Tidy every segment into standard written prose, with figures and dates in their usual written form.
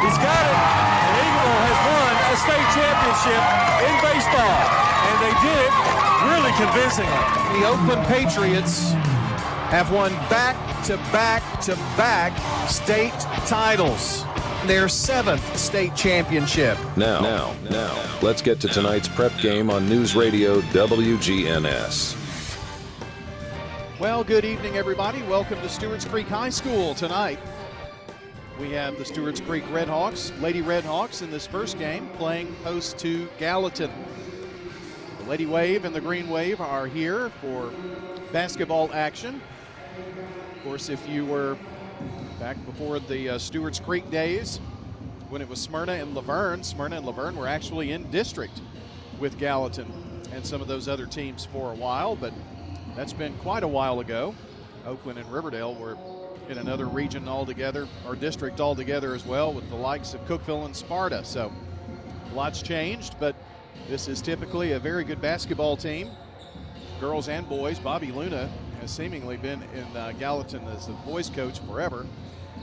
He's got it. And Eagleville has won a state championship in baseball. And they did it really convincingly. The Oakland Patriots have won back-to-back-to-back state titles. Their 7th state championship. Now, let's get to tonight's prep game on News Radio WGNS. Well, good evening, everybody. Welcome to Stewarts Creek High School tonight. We have the Stewarts Creek Redhawks, Lady Redhawks, in this first game playing host to Gallatin. The Lady Wave and the Green Wave are here for basketball action. Of course, if you were back before the Stewarts Creek days, when it was Smyrna and Laverne were actually in district with Gallatin and some of those other teams for a while, but that's been quite a while ago. Oakland and Riverdale were in another region altogether, or district altogether as well, with the likes of Cookeville and Sparta. So lots changed, but this is typically a very good basketball team, girls and boys. Bobby Luna has seemingly been in Gallatin as the boys coach forever.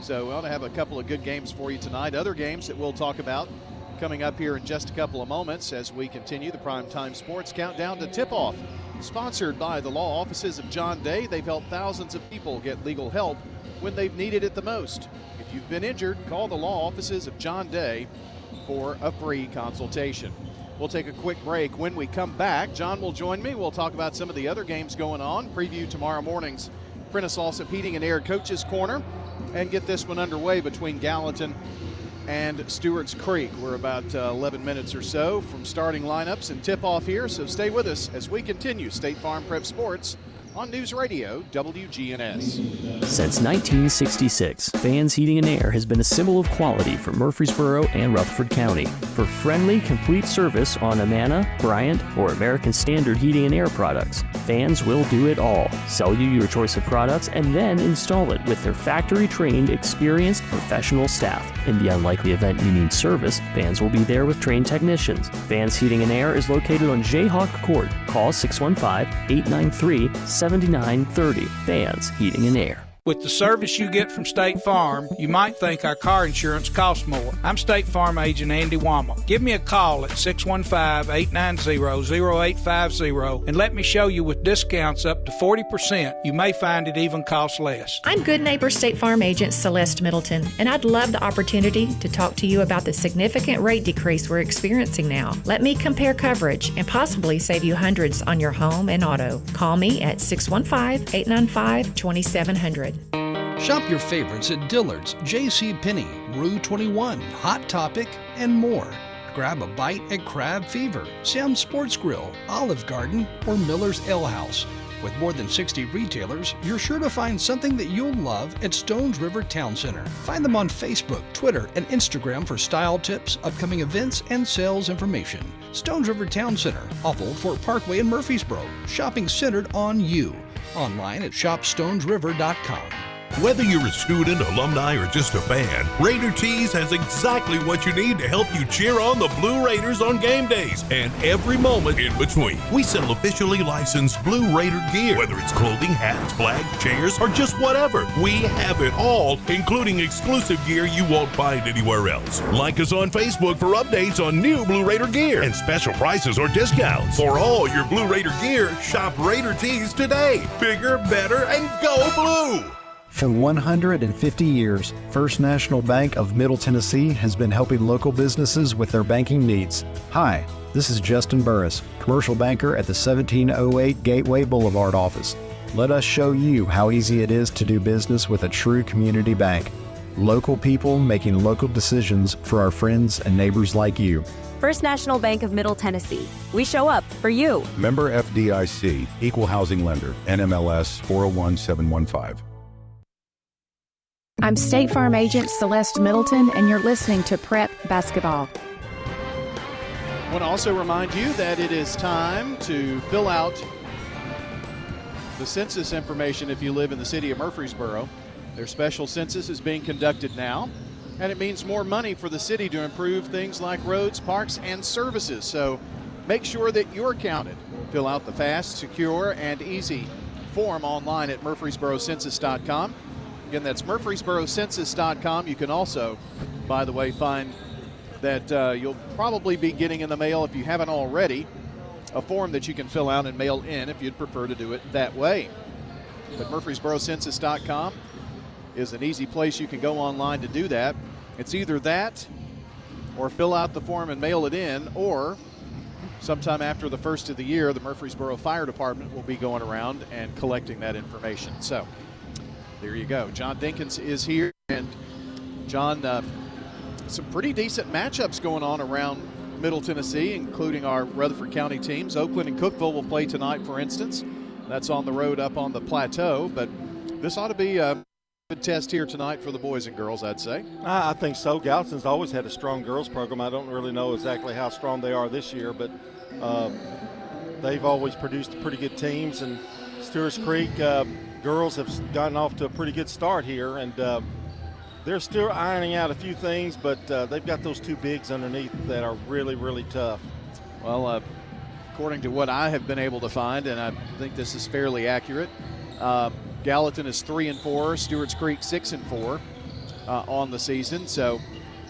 So we ought to have a couple of good games for you tonight. Other games that we'll talk about coming up here in just a couple of moments as we continue the Primetime Sports Countdown to Tip-Off. Sponsored by the law offices of John Day. They've helped thousands of people get legal help when they've needed it the most. If you've been injured, call the law offices of John Day for a free consultation. We'll take a quick break. When we come back, John will join me. We'll talk about some of the other games going on, preview tomorrow morning's Prentice Allsup Heating and Air Coaches Corner, and get this one underway between Gallatin and Stewarts Creek. We're about 11 minutes or so from starting lineups and tip-off here, so stay with us as we continue State Farm Prep Sports on News Radio WGNS. Since 1966, Fans Heating and Air has been a symbol of quality for Murfreesboro and Rutherford County. For friendly, complete service on Amana, Bryant, or American Standard heating and air products, Fans will do it all. Sell you your choice of products and then install it with their factory-trained, experienced, professional staff. In the unlikely event you need service, Fans will be there with trained technicians. Fans Heating and Air is located on Jayhawk Court. Call 615-893-7930. Fans Heating and Air. With the service you get from State Farm, you might think our car insurance costs more. I'm State Farm agent Andy Wama. Give me a call at 615-890-0850 and let me show you with discounts up to 40%. You may find it even costs less. I'm Good Neighbor State Farm agent Celeste Middleton, and I'd love the opportunity to talk to you about the significant rate decrease we're experiencing now. Let me compare coverage and possibly save you hundreds on your home and auto. Call me at 615-895-2700. Shop your favorites at Dillard's, J.C. Penney, Rue 21, Hot Topic, and more. Grab a bite at Crab Fever, Sam's Sports Grill, Olive Garden, or Miller's Ale House. With more than 60 retailers, you're sure to find something that you'll love at Stones River Town Center. Find them on Facebook, Twitter, and Instagram for style tips, upcoming events, and sales information. Stones River Town Center, off Old Fort Parkway in Murfreesboro. Shopping centered on you. Online at shopstonesriver.com. Whether you're a student, alumni, or just a fan, Raider Tees has exactly what you need to help you cheer on the Blue Raiders on game days and every moment in between. We sell officially licensed Blue Raider gear, whether it's clothing, hats, flags, chairs, or just whatever. We have it all, including exclusive gear you won't find anywhere else. Like us on Facebook for updates on new Blue Raider gear and special prices or discounts. For all your Blue Raider gear, shop Raider Tees today. Bigger, better, and go blue! For 150 years, First National Bank of Middle Tennessee has been helping local businesses with their banking needs. Hi, this is Justin Burris, commercial banker at the 1708 Gateway Boulevard office. Let us show you how easy it is to do business with a true community bank. Local people making local decisions for our friends and neighbors like you. First National Bank of Middle Tennessee. We show up for you. Member FDIC, Equal Housing Lender, NMLS 401715. I'm State Farm agent Celeste Middleton, and you're listening to Prep Basketball. I want to also remind you that it is time to fill out the census information if you live in the city of Murfreesboro. Their special census is being conducted now, and it means more money for the city to improve things like roads, parks, and services. So make sure that you're counted. Fill out the fast, secure, and easy form online at murfreesborocensus.com. Again, that's murfreesborocensus.com. You can also by the way, find that you'll probably be getting in the mail, if you haven't already, a form that you can fill out and mail in if you'd prefer to do it that way. But MurfreesboroCensus.com is an easy place you can go online to do that. It's either that or fill out the form and mail it in, or sometime after the first of the year, the Murfreesboro Fire Department will be going around and collecting that information. So there you go. John Dinkins is here. And John, some pretty decent matchups going on around Middle Tennessee, including our Rutherford County teams. Oakland and Cookeville will play tonight, for instance. That's on the road up on the plateau. But this ought to be a good test here tonight for the boys and girls, I'd say. I think so. Gallatin's always had a strong girls program. I don't really know exactly how strong they are this year, but they've always produced pretty good teams. And Stewarts Creek girls have gotten off to a pretty good start here, and they're still ironing out a few things, but they've got those two bigs underneath that are really, really tough. Well, according to what I have been able to find, and I think this is fairly accurate, Gallatin is 3-4, Stewarts Creek 6-4 on the season. So,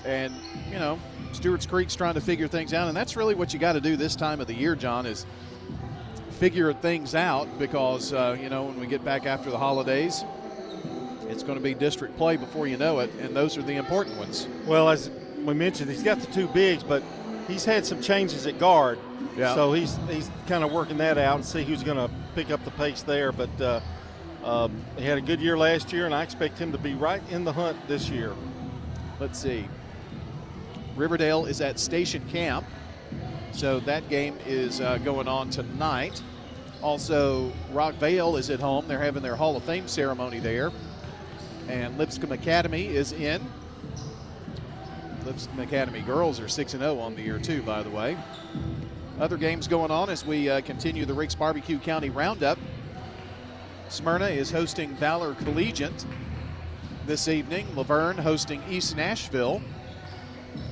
and you know, Stewarts Creek's trying to figure things out, and that's really what you got to do this time of the year, John, is figure things out, because you know, when we get back after the holidays, it's going to be district play before you know it, and those are the important ones. Well, as we mentioned, he's got the two bigs, but he's had some changes at guard. Yeah. So he's kind of working that out and see who's going to pick up the pace there. But he had a good year last year, and I expect him to be right in the hunt this year. Let's see. Riverdale is at Station Camp, so that game is going on tonight. Also, Rockvale is at home. They're having their Hall of Fame ceremony there. And Lipscomb Academy is in. Lipscomb Academy girls are 6-0 on the year, too, by the way. Other games going on as we continue the Rick's Barbecue County Roundup. Smyrna is hosting Valor Collegiate this evening. Laverne hosting East Nashville.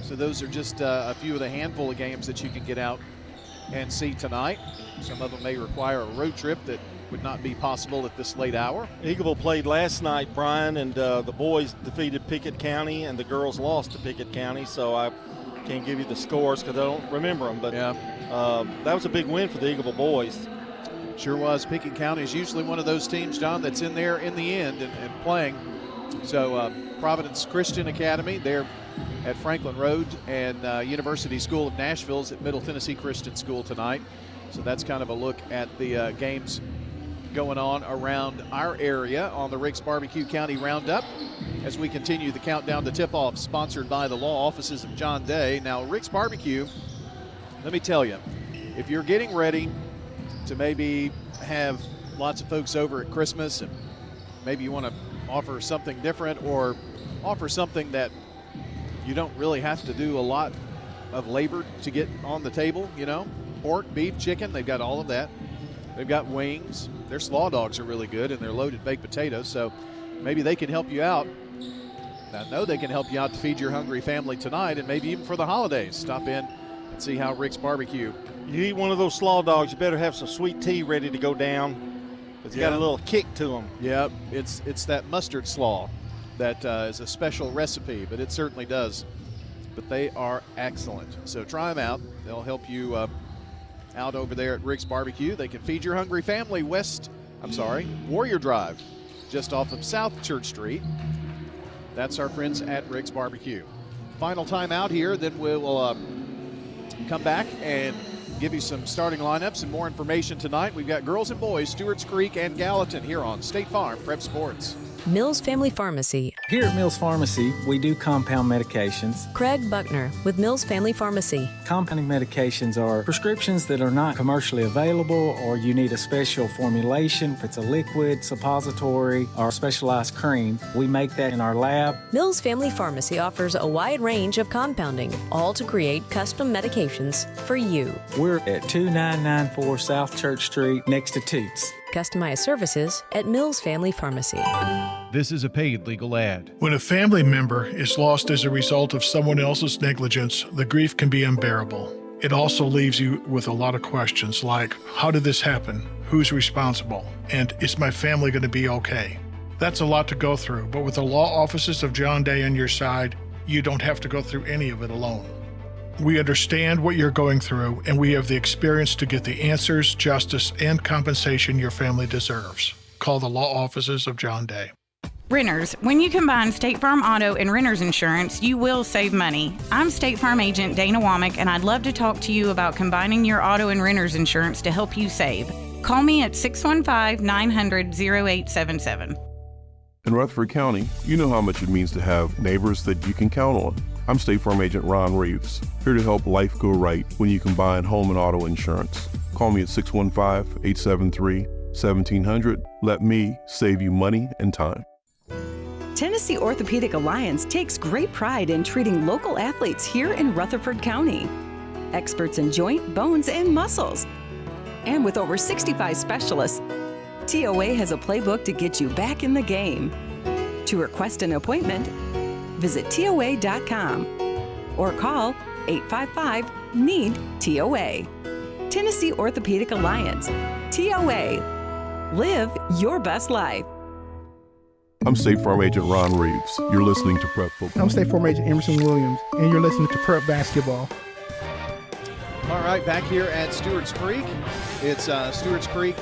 So those are just a few of the handful of games that you can get out and see tonight. Some of them may require a road trip that would not be possible at this late hour. Eagleville played last night, Brian, and the boys defeated Pickett County, and the girls lost to Pickett County. So I can't give you the scores because I don't remember them. But yeah. That was a big win for the Eagleville boys. Sure was. Pickett County is usually one of those teams, John, that's in there in the end and playing. So Providence Christian Academy, they're at Franklin Road, and University School of Nashville's at Middle Tennessee Christian School tonight. So that's kind of a look at the games going on around our area on the Rick's Barbecue County Roundup as we continue the countdown to tip-off, sponsored by the law offices of John Day. Now, Rick's Barbecue, let me tell you, if you're getting ready to maybe have lots of folks over at Christmas, and maybe you want to offer something different or offer something that you don't really have to do a lot of labor to get on the table, you know, pork, beef, chicken, they've got all of that. They've got wings. Their slaw dogs are really good, and they're loaded baked potatoes, so maybe they can help you out. I know they can help you out to feed your hungry family tonight, and maybe even for the holidays. Stop in and see how Rick's Barbecue. You eat one of those slaw dogs, you better have some sweet tea ready to go down. It's got a little kick to them. Yeah, it's that mustard slaw that is a special recipe, but it certainly does. But they are excellent. So try them out. They'll help you out over there at Rick's Barbecue. They can feed your hungry family Warrior Drive, just off of South Church Street. That's our friends at Rick's Barbecue. Final time out here, then we'll come back and give you some starting lineups and more information tonight. We've got girls and boys, Stewarts Creek and Gallatin, here on State Farm Prep Sports. Mills Family Pharmacy. Here at Mills Pharmacy, we do compound medications. Craig Buckner with Mills Family Pharmacy. Compounding medications are prescriptions that are not commercially available, or you need a special formulation. If it's a liquid, suppository, or a specialized cream, we make that in our lab. Mills Family Pharmacy offers a wide range of compounding, all to create custom medications for you. We're at 2994 South Church Street, next to Toots. Customized services at Mills Family Pharmacy. This is a paid legal ad. When a family member is lost as a result of someone else's negligence, the grief can be unbearable. It also leaves you with a lot of questions like, how did this happen? Who's responsible? And is my family going to be okay? That's a lot to go through, but with the law offices of John Day on your side, you don't have to go through any of it alone. We understand what you're going through, and we have the experience to get the answers, justice, and compensation your family deserves. Call the law offices of John Day. Renters, when you combine State Farm Auto and Renters Insurance, you will save money. I'm State Farm Agent Dana Womack, and I'd love to talk to you about combining your auto and renters insurance to help you save. Call me at 615-900-0877. In Rutherford County, you know how much it means to have neighbors that you can count on. I'm State Farm Agent Ron Reeves, here to help life go right when you combine home and auto insurance. Call me at 615-873-1700. Let me save you money and time. Tennessee Orthopedic Alliance takes great pride in treating local athletes here in Rutherford County. Experts in joint, bones, and muscles. And with over 65 specialists, TOA has a playbook to get you back in the game. To request an appointment, visit TOA.com or call 855-NEED-TOA. Tennessee Orthopedic Alliance. TOA. Live your best life. I'm State Farm Agent Ron Reeves. You're listening to Prep Football. I'm State Farm Agent Emerson Williams, and you're listening to Prep Basketball. All right, back here at Stewarts Creek. It's Stewarts Creek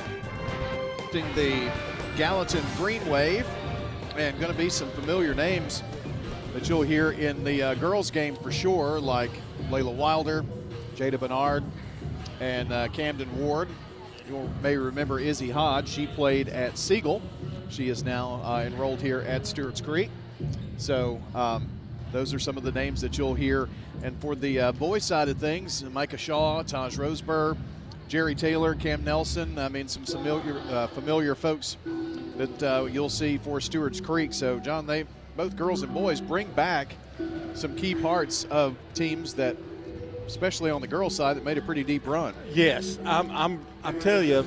the Gallatin Green Wave, and going to be some familiar names that you'll hear in the girls' game for sure, like Layla Wilder, Jada Bernard, and Camden Ward. You may remember Izzy Hodge. She played at Siegel. She is now enrolled here at Stewarts Creek. So those are some of the names that you'll hear. And for the boys' side of things, Micah Shaw, Taj Roseburg, Jerry Taylor, Cam Nelson, I mean some familiar folks that you'll see for Stewarts Creek. So, John, they both girls and boys bring back some key parts of teams that, especially on the girls' side, that made a pretty deep run. Yes, I tell you,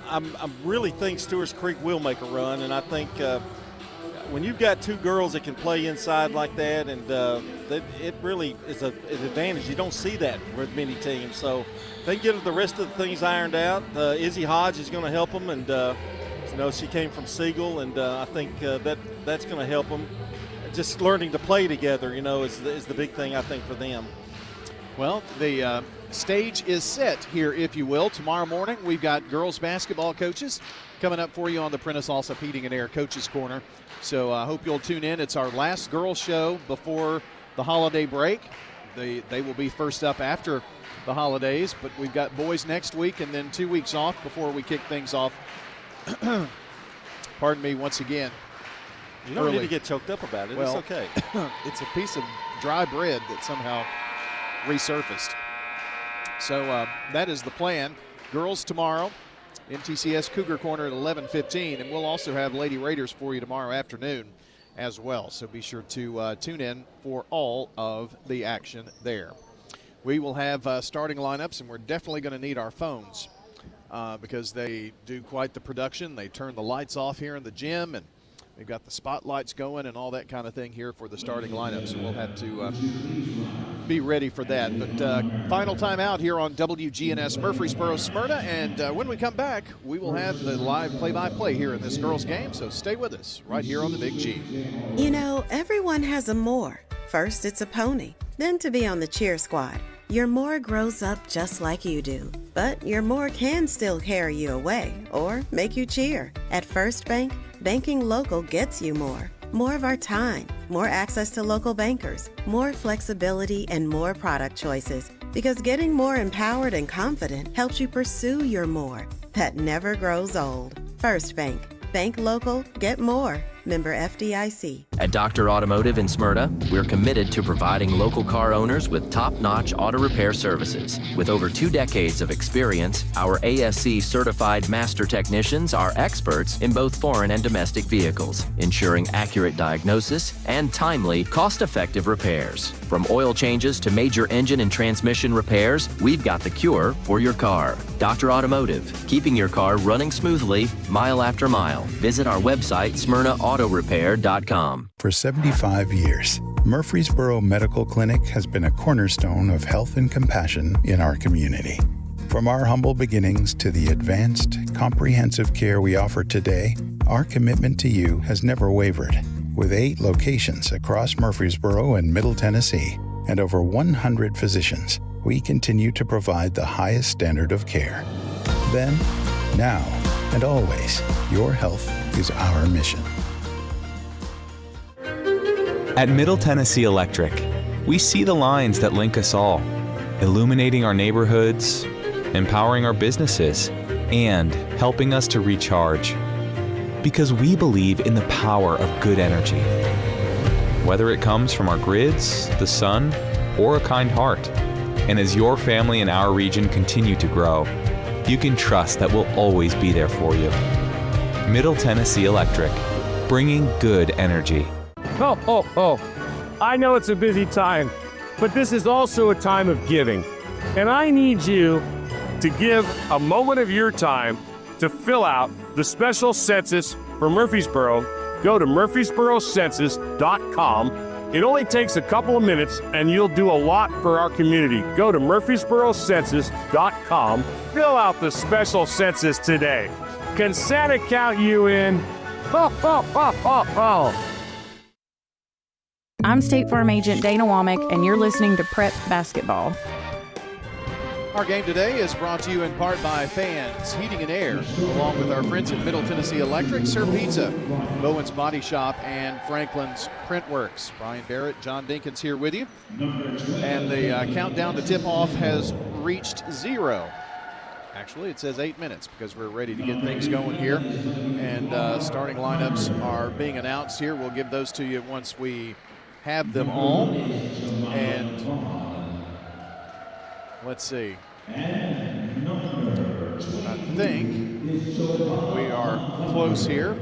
I really think Stewarts Creek will make a run, and I think when you've got two girls that can play inside like that, and it really is an advantage. You don't see that with many teams. So they get the rest of the things ironed out. Izzy Hodge is going to help them, and she came from Siegel, and I think that's going to help them. Just learning to play together, is the big thing I think for them. Well, the stage is set here, if you will. Tomorrow morning, we've got girls basketball coaches coming up for you on the Prentice Allsup Heating and Air Coaches Corner. So I hope you'll tune in. It's our last girls show before the holiday break. They will be first up after the holidays, but we've got boys next week and then 2 weeks off before we kick things off. Pardon me once again. You don't need to get choked up about it. Well, it's okay. It's a piece of dry bread that somehow resurfaced. So that is the plan. Girls tomorrow, MTCS Cougar Corner at 11:15, and we'll also have Lady Raiders for you tomorrow afternoon as well. So be sure to tune in for all of the action there. We will have starting lineups, and we're definitely going to need our phones because they do quite the production. They turn the lights off here in the gym, and they've got the spotlights going and all that kind of thing here for the starting lineup. So we'll have to be ready for that. But final time out here on WGNS Murfreesboro, Smyrna. And when we come back, we will have the live play-by-play here in this girls' game. So stay with us right here on the Big G. Everyone has a more. First, it's a pony. Then to be on the cheer squad. Your more grows up just like you do. But your more can still carry you away or make you cheer. At First Bank, banking local gets you more. More of our time, more access to local bankers, more flexibility, and more product choices. Because getting more empowered and confident helps you pursue your more. That never grows old. First Bank. Bank local, get more. Member FDIC. At Dr. Automotive in Smyrna, we're committed to providing local car owners with top-notch auto repair services. With over 2 decades of experience, our ASC certified master technicians are experts in both foreign and domestic vehicles, ensuring accurate diagnosis and timely, cost-effective repairs. From oil changes to major engine and transmission repairs, we've got the cure for your car. Dr. Automotive, keeping your car running smoothly, mile after mile. Visit our website, SmyrnaAutorepair.com. For 75 years, Murfreesboro Medical Clinic has been a cornerstone of health and compassion in our community. From our humble beginnings to the advanced, comprehensive care we offer today, our commitment to you has never wavered. With 8 locations across Murfreesboro and Middle Tennessee and over 100 physicians, we continue to provide the highest standard of care. Then, now, and always, your health is our mission. At Middle Tennessee Electric, we see the lines that link us all, illuminating our neighborhoods, empowering our businesses, and helping us to recharge. Because we believe in the power of good energy. Whether it comes from our grids, the sun, or a kind heart. And as your family and our region continue to grow, you can trust that we'll always be there for you. Middle Tennessee Electric, bringing good energy. Oh, I know it's a busy time, but this is also a time of giving. And I need you to give a moment of your time to fill out the special census for Murfreesboro. Go to murfreesborocensus.com. It only takes a couple of minutes, and you'll do a lot for our community. Go to murfreesborocensus.com. Fill out the special census today. Can Santa count you in? I'm State Farm Agent Dana Womack, and you're listening to Prep Basketball. Our game today is brought to you in part by Fans Heating and Air, along with our friends at Middle Tennessee Electric, Sir Pizza, Bowen's Body Shop, and Franklin's Printworks. Brian Barrett, John Dinkins here with you. And the countdown to tip-off has reached 0. Actually, it says 8 minutes because we're ready to get things going here. And starting lineups are being announced here. We'll give those to you once we have them all. And let's see. I think we are close here.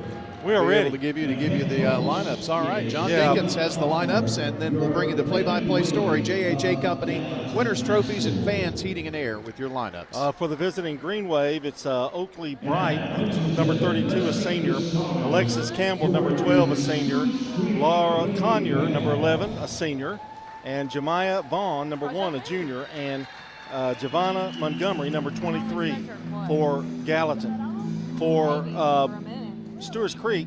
We are ready to give you the lineups. All right, John Dinkins has the lineups, and then we'll bring you the play-by-play story. JHA Company, winners, trophies, and Fans Heating and Air with your lineups. For the visiting Green Wave, it's Oakley Bright, number 32, a senior. Alexis Campbell, number 12, a senior. Laura Conyer, number 11, a senior. And Jemiah Vaughn, number 1, a junior. And Giovanna Montgomery, number 23, for Gallatin. For Stewarts Creek,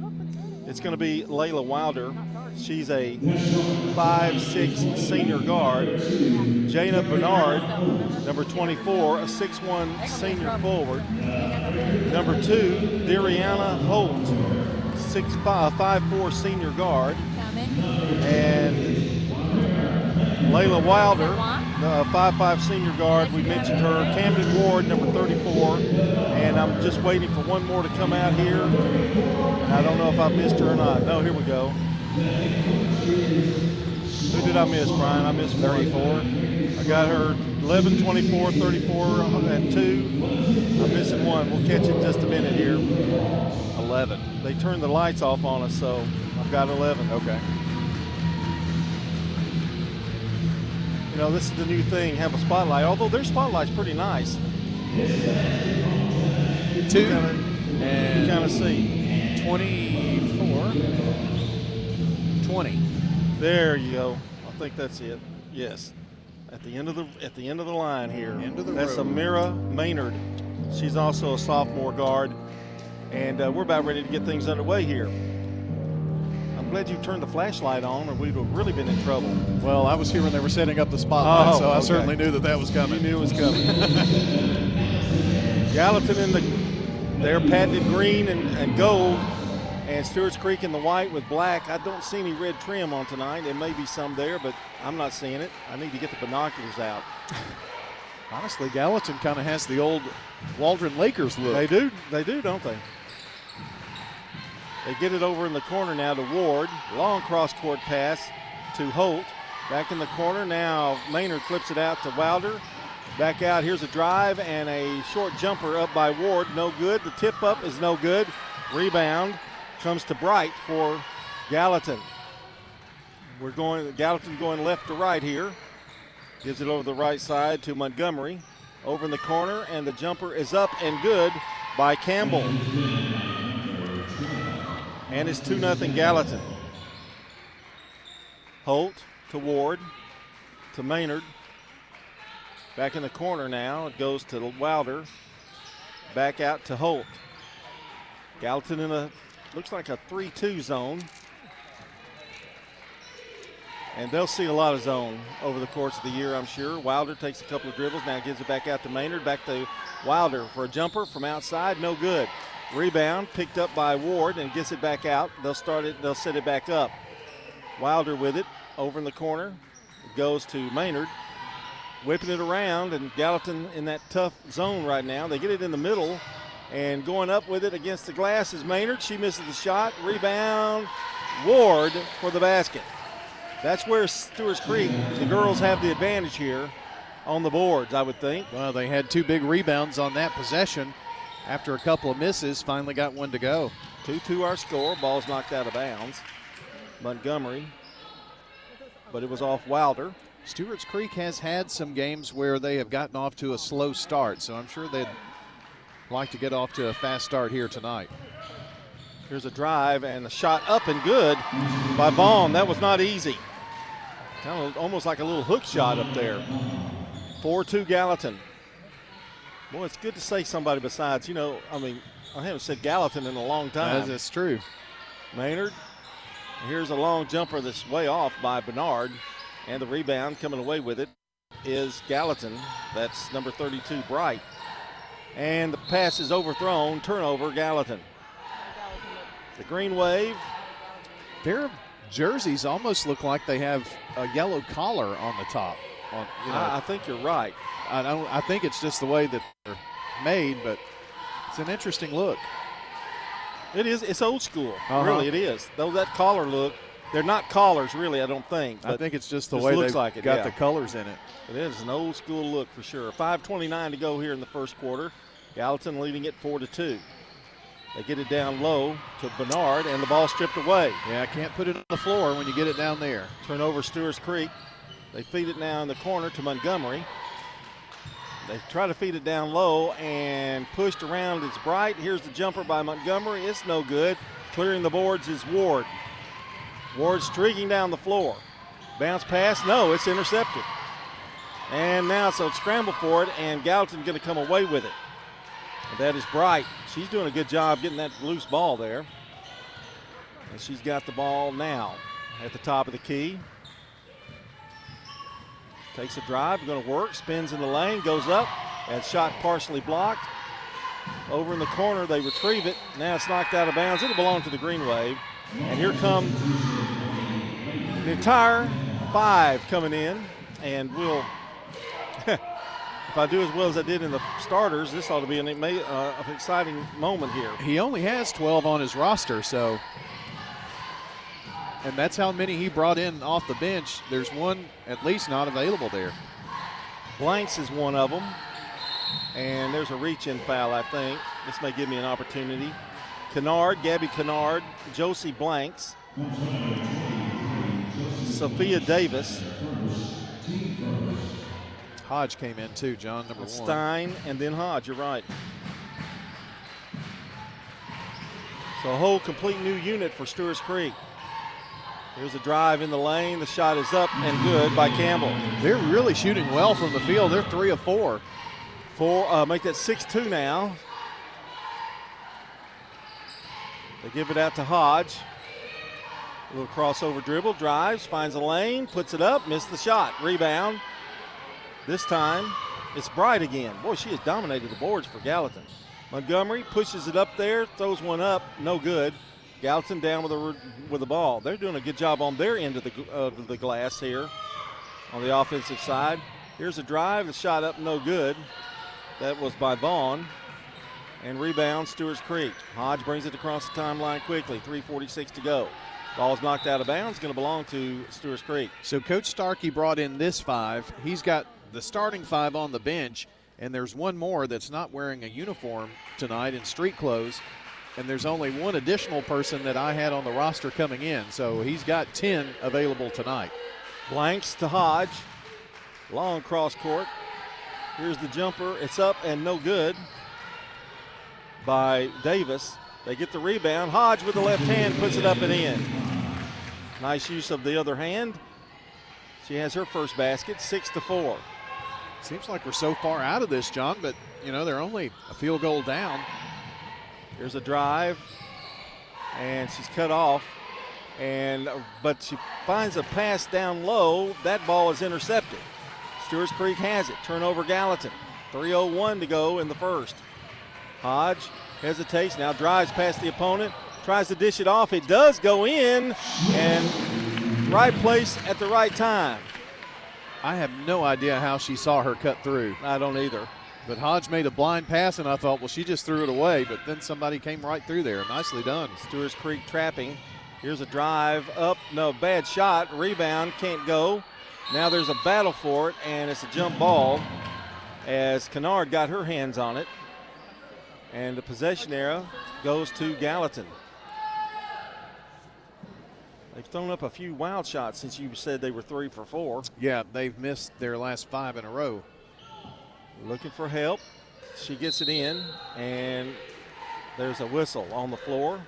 it's going to be Layla Wilder. She's a 5'6" senior guard. Jana Bernard, number 24, a 6'1" senior forward. Number 2, Dariana Holt, 5'4" senior guard. And Layla Wilder, 5'5" senior guard, we mentioned her. Camden Ward, number 34. And I'm just waiting for one more to come out here. And I don't know if I missed her or not. No, here we go. Who did I miss, Brian? I missed 34. I got her 11, 24, 34, and 2. I'm missing one. We'll catch it in just a minute here. 11. They turned the lights off on us, so I've got 11. Okay. You know, this is the new thing, have a spotlight, although their spotlight's pretty nice. 2 you and kind of see 24, 20. There you go. I think that's it. Yes, at the end of the line here. That's Amira Maynard. She's also a sophomore guard, and we're about ready to get things underway here. I'm glad you turned the flashlight on, or we'd have really been in trouble. Well, I was here when they were setting up the spotlight, so I certainly knew that was coming. You knew it was coming. Gallatin in their patented green and gold, and Stewarts Creek in the white with black. I don't see any red trim on tonight. There may be some there, but I'm not seeing it. I need to get the binoculars out. Honestly, Gallatin kind of has the old Waldron Lakers look. They do, don't they? They get it over in the corner now to Ward. Long cross-court pass to Holt. Back in the corner now. Maynard flips it out to Wilder. Back out. Here's a drive and a short jumper up by Ward. No good. The tip up is no good. Rebound comes to Bright for Gallatin. Gallatin going left to right here. Gives it over the right side to Montgomery. Over in the corner, and the jumper is up and good by Campbell. And it's 2-0 Gallatin. Holt to Ward to Maynard. Back in the corner now. It goes to Wilder. Back out to Holt. Gallatin in looks like a 3-2 zone. And they'll see a lot of zone over the course of the year, I'm sure. Wilder takes a couple of dribbles, now gives it back out to Maynard, back to Wilder for a jumper from outside, no good. Rebound picked up by Ward and gets it back out. They'll set it back up. Wilder with it over in the corner. It goes to Maynard, whipping it around, and Gallatin in that tough zone right now. They get it in the middle, and going up with it against the glass is Maynard. She misses the shot. Rebound, Ward for the basket. That's where Stewarts Creek, the girls have the advantage here on the boards, I would think. Well, they had 2 big rebounds on that possession. After a couple of misses, finally got one to go. 2-2 our score. Ball's knocked out of bounds. Montgomery, but it was off Wilder. Stewarts Creek has had some games where they have gotten off to a slow start, so I'm sure they'd like to get off to a fast start here tonight. Here's a drive and a shot up and good by Vaughn. That was not easy. Kind of almost like a little hook shot up there. 4-2 Gallatin. Boy, it's good to say somebody besides, I haven't said Gallatin in a long time. That's true. Maynard. Here's a long jumper that's way off by Bernard. And the rebound coming away with it is Gallatin. That's number 32, Bright. And the pass is overthrown. Turnover, Gallatin. The Green Wave. Their jerseys almost look like they have a yellow collar on the top. I think you're right. I think it's just the way that they're made, but it's an interesting look. It is. It's old school. Really, it is. Though that collar look, they're not collars really, I don't think. I think it's just the way they've got the colors in it. It is an old school look for sure. 5:29 to go here in the first quarter. Gallatin leading it 4-2. They get it down low to Bernard, and the ball stripped away. Yeah, can't put it on the floor when you get it down there. Turnover, Stewarts Creek. They feed it now in the corner to Montgomery. They try to feed it down low and pushed around. It's Bright. Here's the jumper by Montgomery. It's no good. Clearing the boards is Ward. Ward streaking down the floor. Bounce pass. No, it's intercepted. And now it's a scramble for it, and Gallatin's going to come away with it. And that is Bright. She's doing a good job getting that loose ball there. And she's got the ball now at the top of the key. Takes a drive, going to work, spins in the lane, goes up, and shot partially blocked. Over in the corner, they retrieve it. Now it's knocked out of bounds. It'll belong to the Green Wave. And here come the entire 5 coming in. And we'll, if I do as well as I did in the starters, this ought to be an exciting moment here. He only has 12 on his roster, so. And that's how many he brought in off the bench. There's one at least not available there. Blanks is one of them. And there's a reach-in foul, I think. This may give me an opportunity. Kennard, Gabby Kennard, Josie Blanks, Sophia Davis. Hodge came in too, John, number 1. Stein, and then Hodge, you're right. So a whole complete new unit for Stewarts Creek. Here's a drive in the lane. The shot is up and good by Campbell. They're really shooting well from the field. They're 3 of 4. Make that 6-2 now. They give it out to Hodge. A little crossover dribble, drives, finds a lane, puts it up, missed the shot. Rebound. This time, it's Bright again. Boy, she has dominated the boards for Gallatin. Montgomery pushes it up there, throws one up, no good. Gallatin down with the ball. They're doing a good job on their end of the glass here on the offensive side. Here's a drive, the shot up, no good. That was by Vaughn. And rebound, Stewarts Creek. Hodge brings it across the timeline quickly, 3:46 to go. Ball's knocked out of bounds, going to belong to Stewarts Creek. So Coach Starkey brought in this 5. He's got the starting 5 on the bench, and there's one more that's not wearing a uniform tonight in street clothes. And there's only one additional person that I had on the roster coming in. So he's got 10 available tonight. Blanks to Hodge. Long cross court. Here's the jumper. It's up and no good by Davis. They get the rebound. Hodge with the left hand puts it up and in. Nice use of the other hand. She has her first basket, 6-4. Seems like we're so far out of this, John, but, they're only a field goal down. Here's a drive, and she's cut off. But she finds a pass down low. That ball is intercepted. Stewarts Creek has it. Turnover Gallatin. 3:01 to go in the first. Hodge hesitates, now drives past the opponent, tries to dish it off. It does go in, and right place at the right time. I have no idea how she saw her cut through. I don't either. But Hodge made a blind pass, and I thought, well, she just threw it away, but then somebody came right through there. Nicely done. Stewarts Creek trapping. Here's a drive up. No, bad shot. Rebound, can't go. Now there's a battle for it, and it's a jump ball as Kennard got her hands on it. And the possession arrow goes to Gallatin. They've thrown up a few wild shots since you said they were 3 for 4. Yeah, they've missed their last 5 in a row. Looking for help. She gets it in, and there's a whistle on the floor.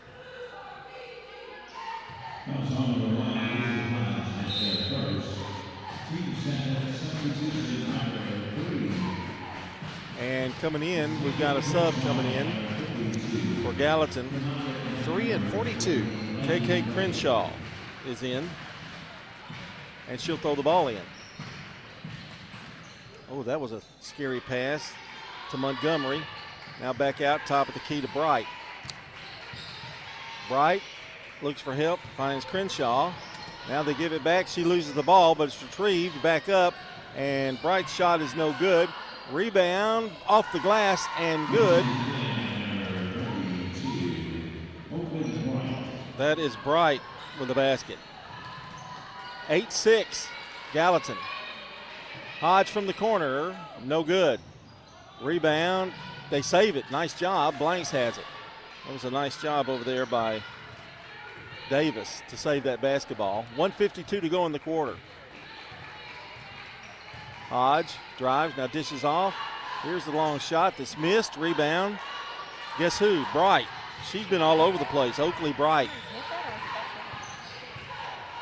And coming in, we've got a sub coming in for Gallatin. 3 and 42. KK Crenshaw is in, and she'll throw the ball in. Oh, that was a scary pass to Montgomery. Now back out, top of the key to Bright. Bright looks for help, finds Crenshaw. Now they give it back. She loses the ball, but it's retrieved back up, and Bright's shot is no good. Rebound off the glass and good. That is Bright with the basket. 8-6, Gallatin. Hodge from the corner, no good. Rebound, they save it. Nice job. Blanks has it. That was a nice job over there by Davis to save that basketball. 1:52 to go in the quarter. Hodge drives, now dishes off. Here's the long shot that's missed. Rebound. Guess who? Bright. She's been all over the place. Oakley Bright.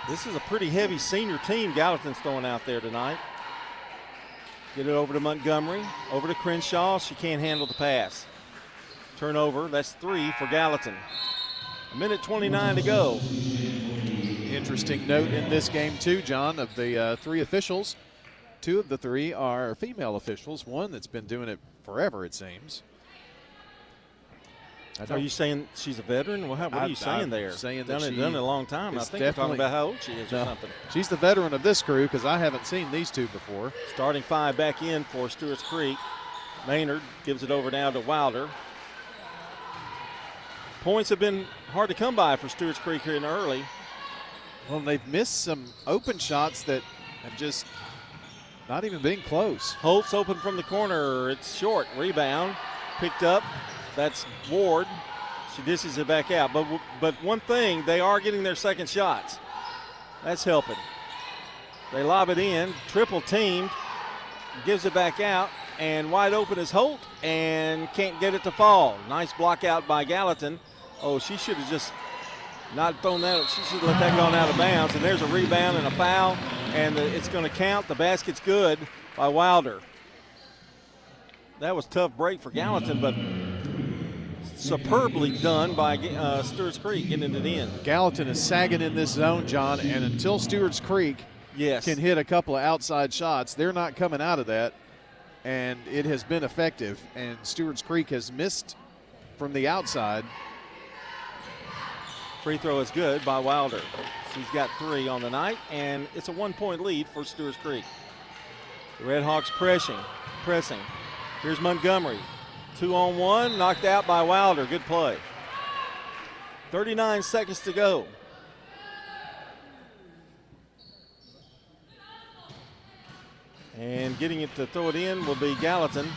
This is a pretty heavy senior team Gallatin's throwing out there tonight. Get it over to Montgomery, over to Crenshaw. She can't handle the pass. Turnover, that's 3 for Gallatin. 1:29 to go. Interesting note in this game too, John, of the 3 officials. 2 of the 3 are female officials. One that's been doing it forever, it seems. Are you saying she's a veteran? Well, what are you saying there? Saying done that it a long time. I think you're talking about how old she is or something. She's the veteran of this crew because I haven't seen these 2 before. Starting 5 back in for Stewarts Creek. Maynard gives it over now to Wilder. Points have been hard to come by for Stewarts Creek here in the early. Well, they've missed some open shots that have just not even been close. Holtz open from the corner. It's short. Rebound. Picked up. That's Ward. She dishes it back out. But one thing, they are getting their second shots. That's helping. They lob it in. Triple teamed. Gives it back out. And wide open is Holt. And can't get it to fall. Nice block out by Gallatin. Oh, she should have just not thrown that. She should have let that go out of bounds. And there's a rebound and a foul. And it's going to count. The basket's good by Wilder. That was a tough break for Gallatin, but superbly done by Stewarts Creek getting it in. Gallatin is sagging in this zone, John, and until Stewarts Creek can hit a couple of outside shots, they're not coming out of that, and it has been effective. And Stewarts Creek has missed from the outside. Free throw is good by Wilder. She's got 3 on the night, and it's a 1-point lead for Stewarts Creek. The Redhawks pressing. Here's Montgomery. 2-on-1, knocked out by Wilder. Good play. 39 seconds to go. And getting it to throw it in will be Gallatin.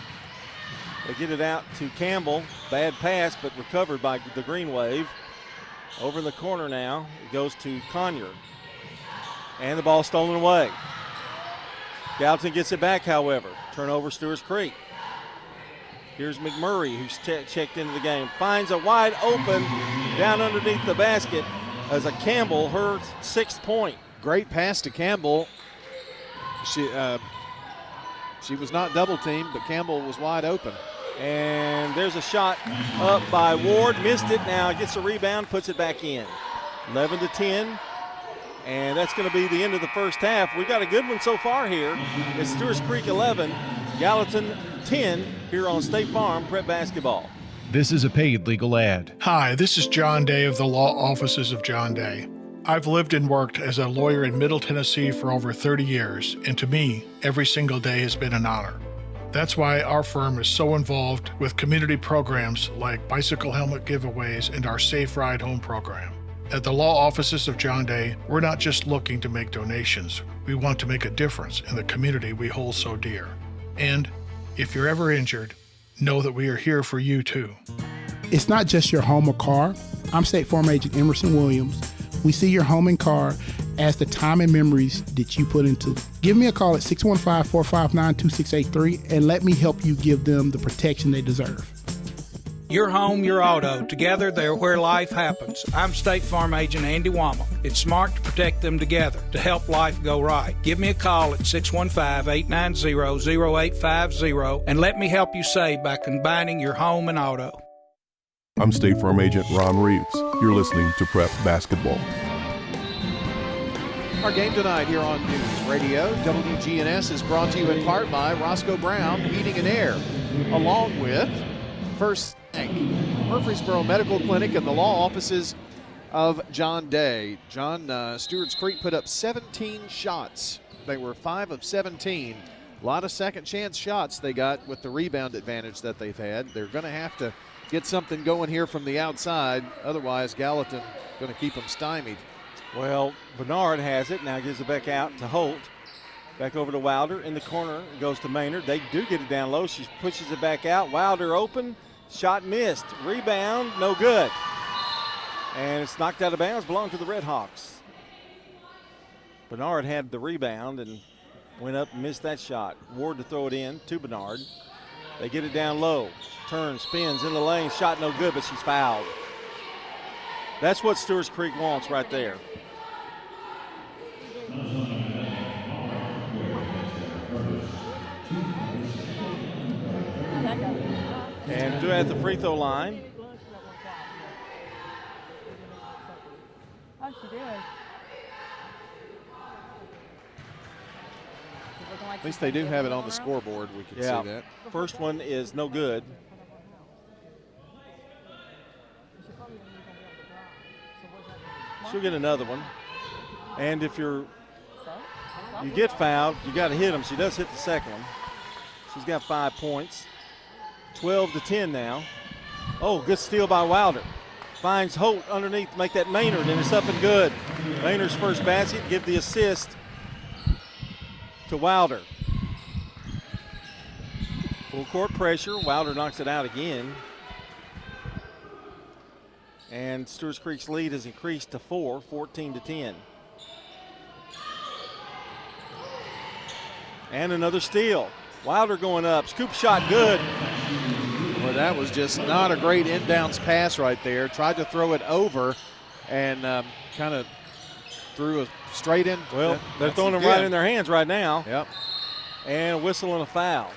They get it out to Campbell. Bad pass, but recovered by the Green Wave. Over in the corner now, it goes to Conyer. And the ball stolen away. Gallatin gets it back, however. Turnover, Stewarts Creek. Here's McMurray, who's checked into the game. Finds a wide open down underneath the basket as a Campbell, her 6th point. Great pass to Campbell. She was not double teamed, but Campbell was wide open. And there's a shot up by Ward. Missed it. Now gets a rebound, puts it back in. 11-10. And that's going to be the end of the first half. We got a good one so far here. It's Stewarts Creek 11, Gallatin 10 here on State Farm Prep Basketball. This is a paid legal ad. Hi, this is John Day of the Law Offices of John Day. I've lived and worked as a lawyer in Middle Tennessee for over 30 years, and to me, every single day has been an honor. That's why our firm is so involved with community programs like bicycle helmet giveaways and our Safe Ride Home program. At the Law Offices of John Day, we're not just looking to make donations. We want to make a difference in the community we hold so dear. And if you're ever injured, know that we are here for you too. It's not just your home or car. I'm State Farm Agent Emerson Williams. We see your home and car as the time and memories that you put into it. Give me a call at 615-459-2683 and let me help you give them the protection they deserve. Your home, your auto. Together, they're where life happens. I'm State Farm Agent Andy Wommel. It's smart to protect them together to help life go right. Give me a call at 615-890-0850 and let me help you save by combining your home and auto. I'm State Farm Agent Ron Reeves. You're listening to Prep Basketball. Our game tonight here on News Radio WGNS is brought to you in part by Roscoe Brown Heating and Air, along with First Bank, Murfreesboro Medical Clinic, and the law offices of John Day. Stewarts Creek put up 17 shots. They were 5 of 17. A lot of second chance shots they got with the rebound advantage that they've had. They're going to have to get something going here from the outside. Otherwise, Gallatin going to keep them stymied. Well, Bernard has it. Now gives it back out to Holt. Back over to Wilder in the corner. It goes to Maynard. They do get it down low. She pushes it back out. Wilder open. Shot missed. Rebound, no good. And it's knocked out of bounds, belonged to the Red Hawks. Bernard had the rebound and went up and missed that shot. Ward to throw it in to Bernard. They get it down low. Turns, spins in the lane. Shot no good, but she's fouled. That's what Stewarts Creek wants right there. And they're at the free throw line. Oh, she did. At least they do have it on the scoreboard. We can see that. First one is no good. She'll get another one. And if you get fouled, you got to hit them. She does hit the second one. She's got 5 points. 12-10 now. Oh, good steal by Wilder. Finds Holt underneath to make that Maynard, and it's up and good. Maynard's first basket, give the assist to Wilder. Full court pressure. Wilder knocks it out again. And Stewarts Creek's lead has increased to 4, 14-10. And another steal. Wilder going up. Scoop shot good. Well, that was just not a great inbounds pass right there. Tried to throw it over and kind of threw it straight in. Well, they're throwing it right in their hands right now. Yep. And a whistle and a foul.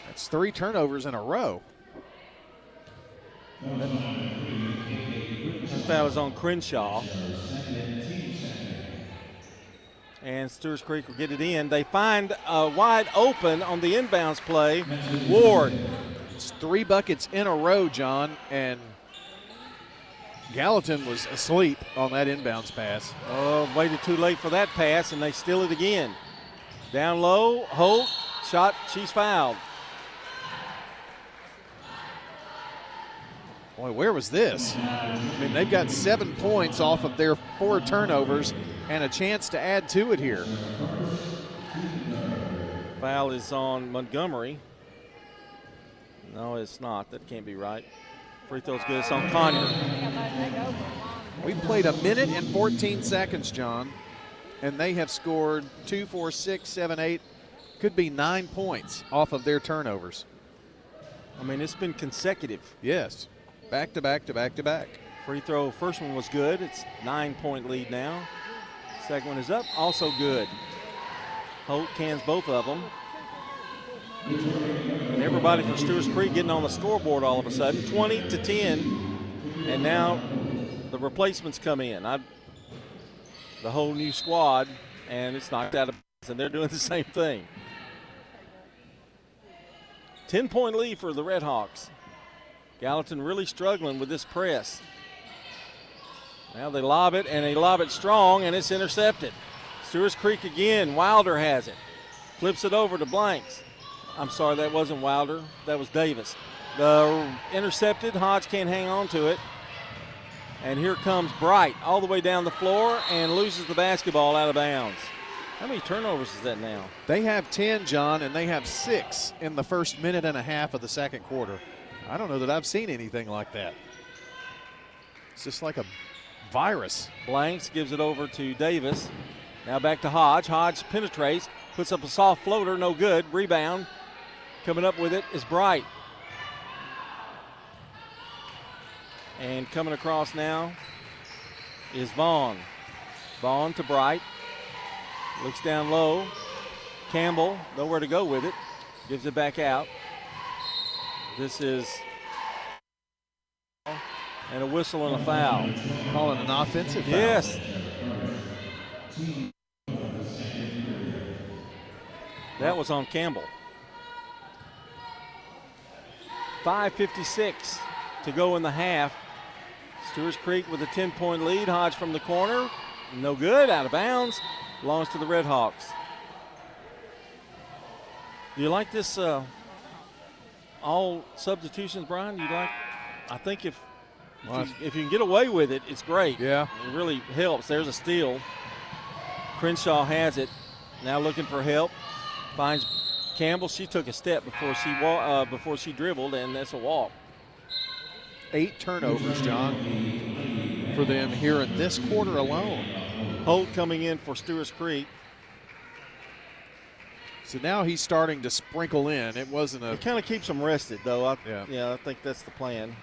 That's 3 turnovers in a row. This foul is on Crenshaw. And Stewarts Creek will get it in. They find wide open on the inbounds play. Ward. It's 3 buckets in a row, John, and Gallatin was asleep on that inbounds pass. Oh, waited too late for that pass, and they steal it again. Down low, Holt, shot, she's fouled. Boy, where was this? I mean, they've got 7 points off of their 4 turnovers and a chance to add to it here. Foul is on Montgomery. No, it's not. That can't be right. Free throw's good. It's on Conyer. We played 1 minute and 14 seconds, John, and they have scored 2, 4, 6, 7, 8, could be 9 points off of their turnovers. I mean, it's been consecutive. Yes. Back to back to back to back. Free throw, first one was good. It's 9-point lead now. Second one is up, also good. Holt cans both of them. And everybody from Stewarts Creek getting on the scoreboard all of a sudden. 20-10. And now the replacements come in. The whole new squad, and it's knocked out of bounds, and they're doing the same thing. 10-point lead for the Redhawks. Gallatin really struggling with this press. Now they lob it, and they lob it strong, and it's intercepted. Stewarts Creek again. Wilder has it. Flips it over to Blanks. I'm sorry, that wasn't Wilder. That was Davis. The intercepted. Hodge can't hang on to it. And here comes Bright all the way down the floor and loses the basketball out of bounds. How many turnovers is that now? They have 10, John, and they have 6 in the first minute and a half of the second quarter. I don't know that I've seen anything like that. It's just like a virus. Blanks gives it over to Davis. Now back to Hodge. Hodge penetrates, puts up a soft floater, no good. Rebound. Coming up with it is Bright. And coming across now is Vaughn. Vaughn to Bright. Looks down low. Campbell, nowhere to go with it. Gives it back out. This is and a whistle and a foul. Calling an offensive foul. Yes. That was on Campbell. 5:56 to go in the half. Stewarts Creek with a 10-point lead. Hodge from the corner. No good, out of bounds. Belongs to the Redhawks. Do you like this all substitutions, Brian? I think if you can get away with it, it's great. Yeah. It really helps. There's a steal. Crenshaw has it. Now looking for help. Finds Campbell. She took a step before she dribbled, and that's a walk. 8 turnovers, John, for them here in this quarter alone. Holt coming in for Stewarts Creek. So now he's starting to sprinkle in. It wasn't a. It kind of keeps them rested, though. I think that's the plan.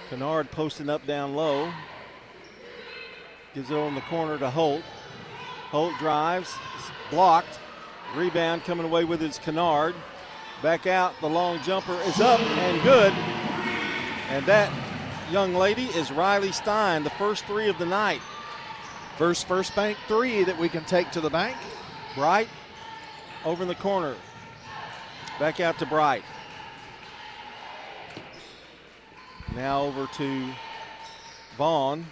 Kennard posting up down low. Gives it on the corner to Holt. Holt drives, blocked. Rebound coming away with his Kennard. Back out, the long jumper is up and good. And that young lady is Riley Stein, the first 3 of the night. First bank 3 that we can take to the bank. Bright over in the corner. Back out to Bright. Now over to Vaughn.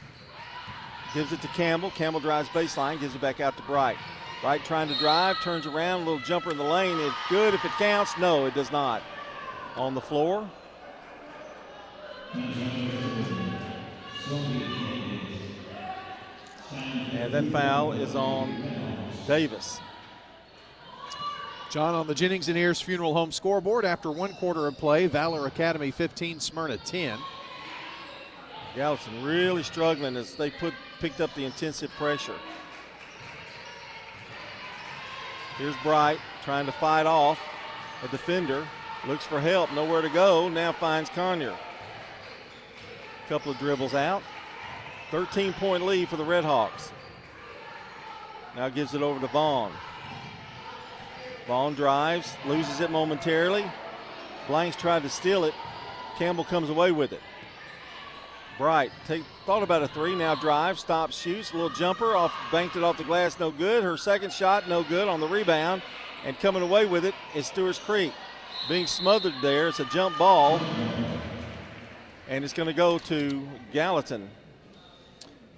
Gives it to Campbell. Campbell drives baseline, gives it back out to Bright. Bright trying to drive, turns around, a little jumper in the lane. It's good if it counts. No, it does not. On the floor. And that foul is on Davis. John, on the Jennings and Ayers Funeral Home scoreboard, after 1 quarter of play, Valor Academy 15, Smyrna 10. Gallatin really struggling as they picked up the intensive pressure. Here's Bright trying to fight off a defender. Looks for help, nowhere to go. Now finds Conyer. Couple of dribbles out. 13-point lead for the Redhawks. Now gives it over to Vaughn. Vaughn drives, loses it momentarily. Blanks tried to steal it. Campbell comes away with it. Bright thought about a 3, now drives, stops, shoots, a little jumper, banked it off the glass, no good. Her second shot, no good on the rebound. And coming away with it is Stewarts Creek. Being smothered there, it's a jump ball. And it's going to go to Gallatin.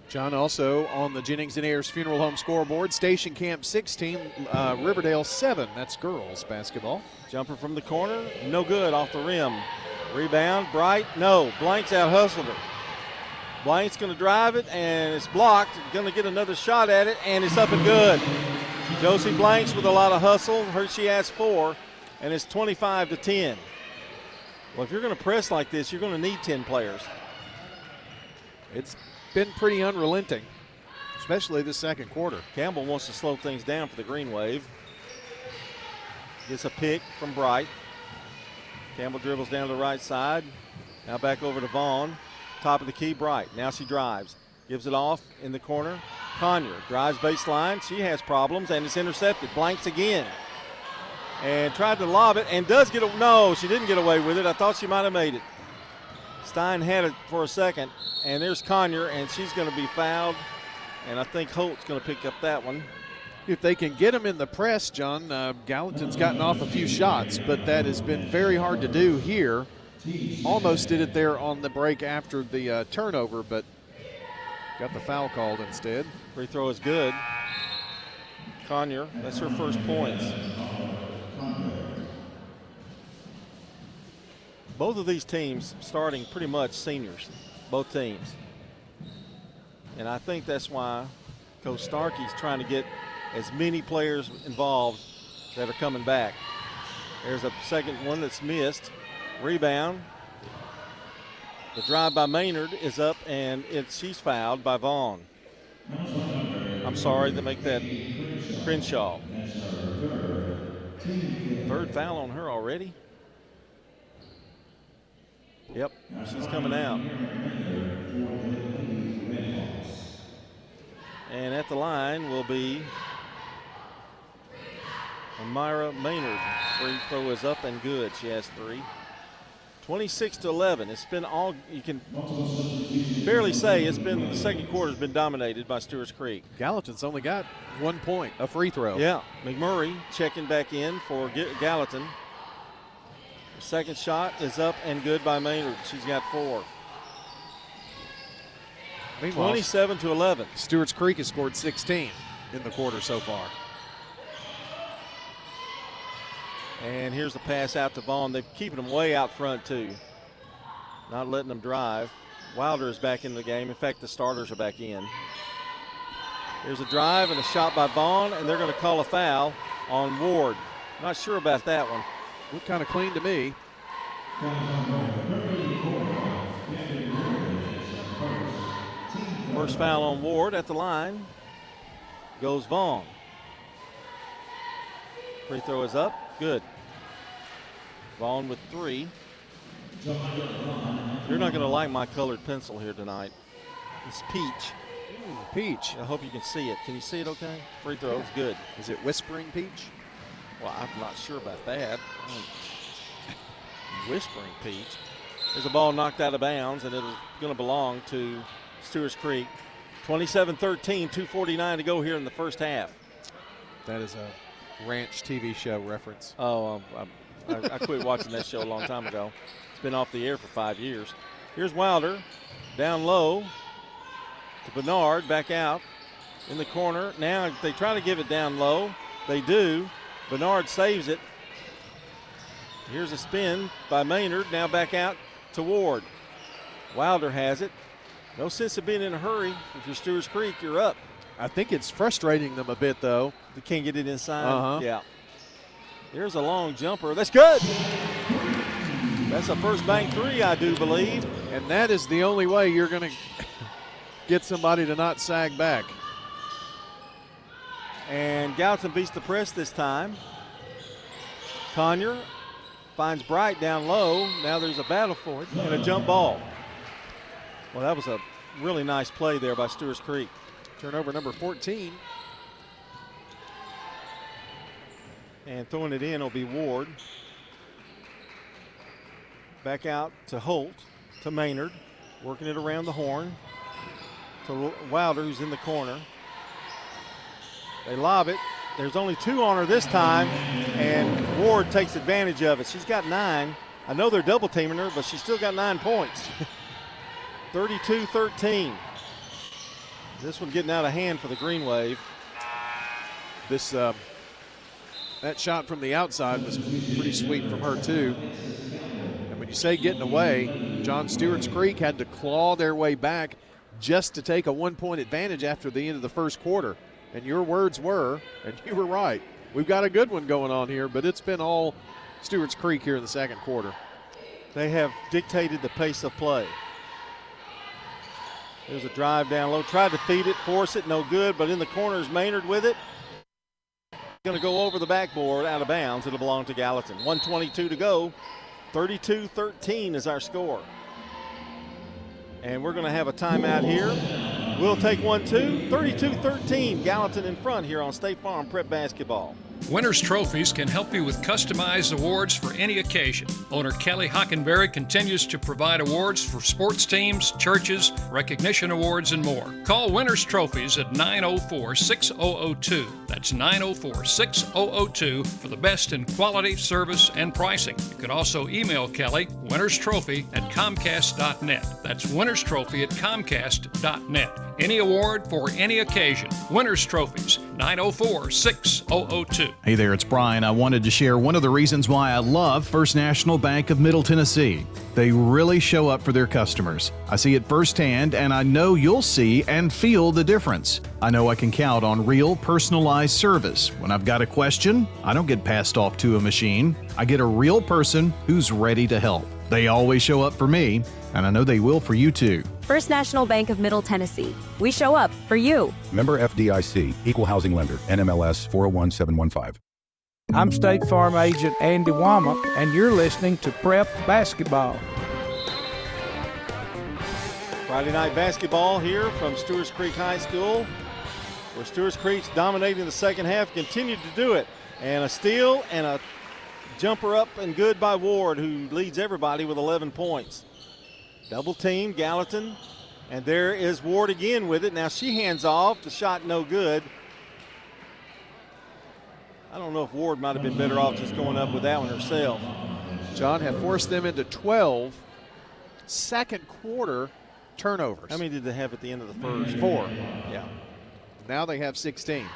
John, also on the Jennings and Ayers Funeral Home scoreboard, Station Camp 16, Riverdale 7. That's girls basketball. Jumper from the corner, no good, off the rim. Rebound, Bright, no. Blanks out hustled her. Blank's going to drive it, and it's blocked. Going to get another shot at it, and it's up and good. Josie Blanks with a lot of hustle. She has 4, and it's 25-10. Well, if you're going to press like this, you're going to need 10 players. It's been pretty unrelenting, especially this second quarter. Campbell wants to slow things down for the Green Wave. Gets a pick from Bright. Campbell dribbles down the right side. Now back over to Vaughn. Top of the key, Bright. Now she drives. Gives it off in the corner. Conyer drives baseline. She has problems, and it's intercepted. Blanks again. And tried to lob it, and does get no, she didn't get away with it. I thought she might have made it. Stein had it for a second, and there's Conyer, and she's going to be fouled, and I think Holt's going to pick up that one. If they can get him in the press, John, Gallatin's gotten off a few shots, but that has been very hard to do here. Almost did it there on the break after the turnover, but got the foul called instead. Free throw is good. Conyer, that's her first points. Both of these teams starting pretty much seniors, both teams. And I think that's why Coach Starkey's trying to get as many players involved that are coming back. There's a second one that's missed. Rebound. The drive by Maynard is up, and she's fouled by Vaughn. I'm sorry to make that Crenshaw. Third foul on her already. Yep, she's coming out. And at the line will be Myra Maynard. Free throw is up and good. She has 3. 26-11. It's been all, you can barely say it's been, the second quarter's been dominated by Stewarts Creek. Gallatin's only got 1 point, a free throw. Yeah, McMurray checking back in for Gallatin. The second shot is up and good by Maynard. She's got 4. 27-11. Stewarts Creek has scored 16 in the quarter so far. And here's the pass out to Vaughn. They're keeping them way out front, too. Not letting them drive. Wilder is back in the game. In fact, the starters are back in. Here's a drive and a shot by Vaughn, and they're going to call a foul on Ward. Not sure about that one. Looked kind of clean to me. First foul on Ward at the line. Goes Vaughn. Free throw is up. Good. Vaughn with 3. You're not going to like my colored pencil here tonight. It's peach. Ooh, peach. I hope you can see it. Can you see it okay? Free throw is good. Is it whispering peach? Well, I'm not sure about that. Whispering peach. There's a ball knocked out of bounds, and it's going to belong to Stewarts Creek. 27-13, 2:49 to go here in the first half. That is a ranch TV show reference. Oh, I quit watching that show a long time ago. It's been off the air for 5 years. Here's Wilder down low to Bernard, back out in the corner. Now they try to give it down low. They do. Bernard saves it. Here's a spin by Maynard. Now back out to Ward. Wilder has it. No sense of being in a hurry. If you're Stewarts Creek, you're up. I think it's frustrating them a bit, though. They can't get it inside. Uh-huh. Yeah. There's a long jumper. That's good. That's a first bank 3, I do believe. And that is the only way you're going to get somebody to not sag back. And Gallatin beats the press this time. Conyer finds Bright down low. Now there's a battle for it and a jump ball. Well, that was a really nice play there by Stewarts Creek. Turnover number 14. And throwing it in will be Ward. Back out to Holt, to Maynard, working it around the horn, to Wilder, who's in the corner. They lob it. There's only 2 on her this time, and Ward takes advantage of it. She's got 9. I know they're double teaming her, but she's still got 9 points. 32-13. This one getting out of hand for the Green Wave. This that shot from the outside was pretty sweet from her too. And when you say getting away, John, Stewarts Creek had to claw their way back just to take a 1-point advantage after the end of the first quarter. And your words were, and you were right, we've got a good one going on here, but it's been all Stewarts Creek here in the second quarter. They have dictated the pace of play. There's a drive down low, tried to feed it, force it, no good, but in the corner is Maynard with it. Going to go over the backboard, out of bounds. It'll belong to Gallatin. 1:22 to go. 32-13 is our score. And we're going to have a timeout here. We'll take one, too. 32-13, Gallatin in front here on State Farm Prep Basketball. Winners Trophies can help you with customized awards for any occasion. Owner Kelly Hockenberry continues to provide awards for sports teams, churches, recognition awards, and more. Call Winners Trophies at 904-6002. That's 904-6002 for the best in quality, service, and pricing. You can also email Kelly, winnerstrophy@comcast.net. That's winnerstrophy@comcast.net. Any award for any occasion. Winners Trophies, 904-6002. Hey there, it's Brian. I wanted to share one of the reasons why I love First National Bank of Middle Tennessee. They really show up for their customers. I see it firsthand, and I know you'll see and feel the difference. I know I can count on real, personalized service. When I've got a question, I don't get passed off to a machine. I get a real person who's ready to help. They always show up for me, and I know they will for you too. First National Bank of Middle Tennessee. We show up for you. Member FDIC, Equal Housing Lender, NMLS 401715. I'm State Farm Agent Andy Womack, and you're listening to Prep Basketball. Friday night basketball here from Stewarts Creek High School, where Stewarts Creek's dominating the second half, continued to do it. And a steal and a jumper up and good by Ward, who leads everybody with 11 points. Double team, Gallatin, and there is Ward again with it. Now she hands off, the shot no good. I don't know if Ward might have been better off just going up with that one herself. John have forced them into 12 second quarter turnovers. How many did they have at the end of the first? 4. Yeah. Now they have 16.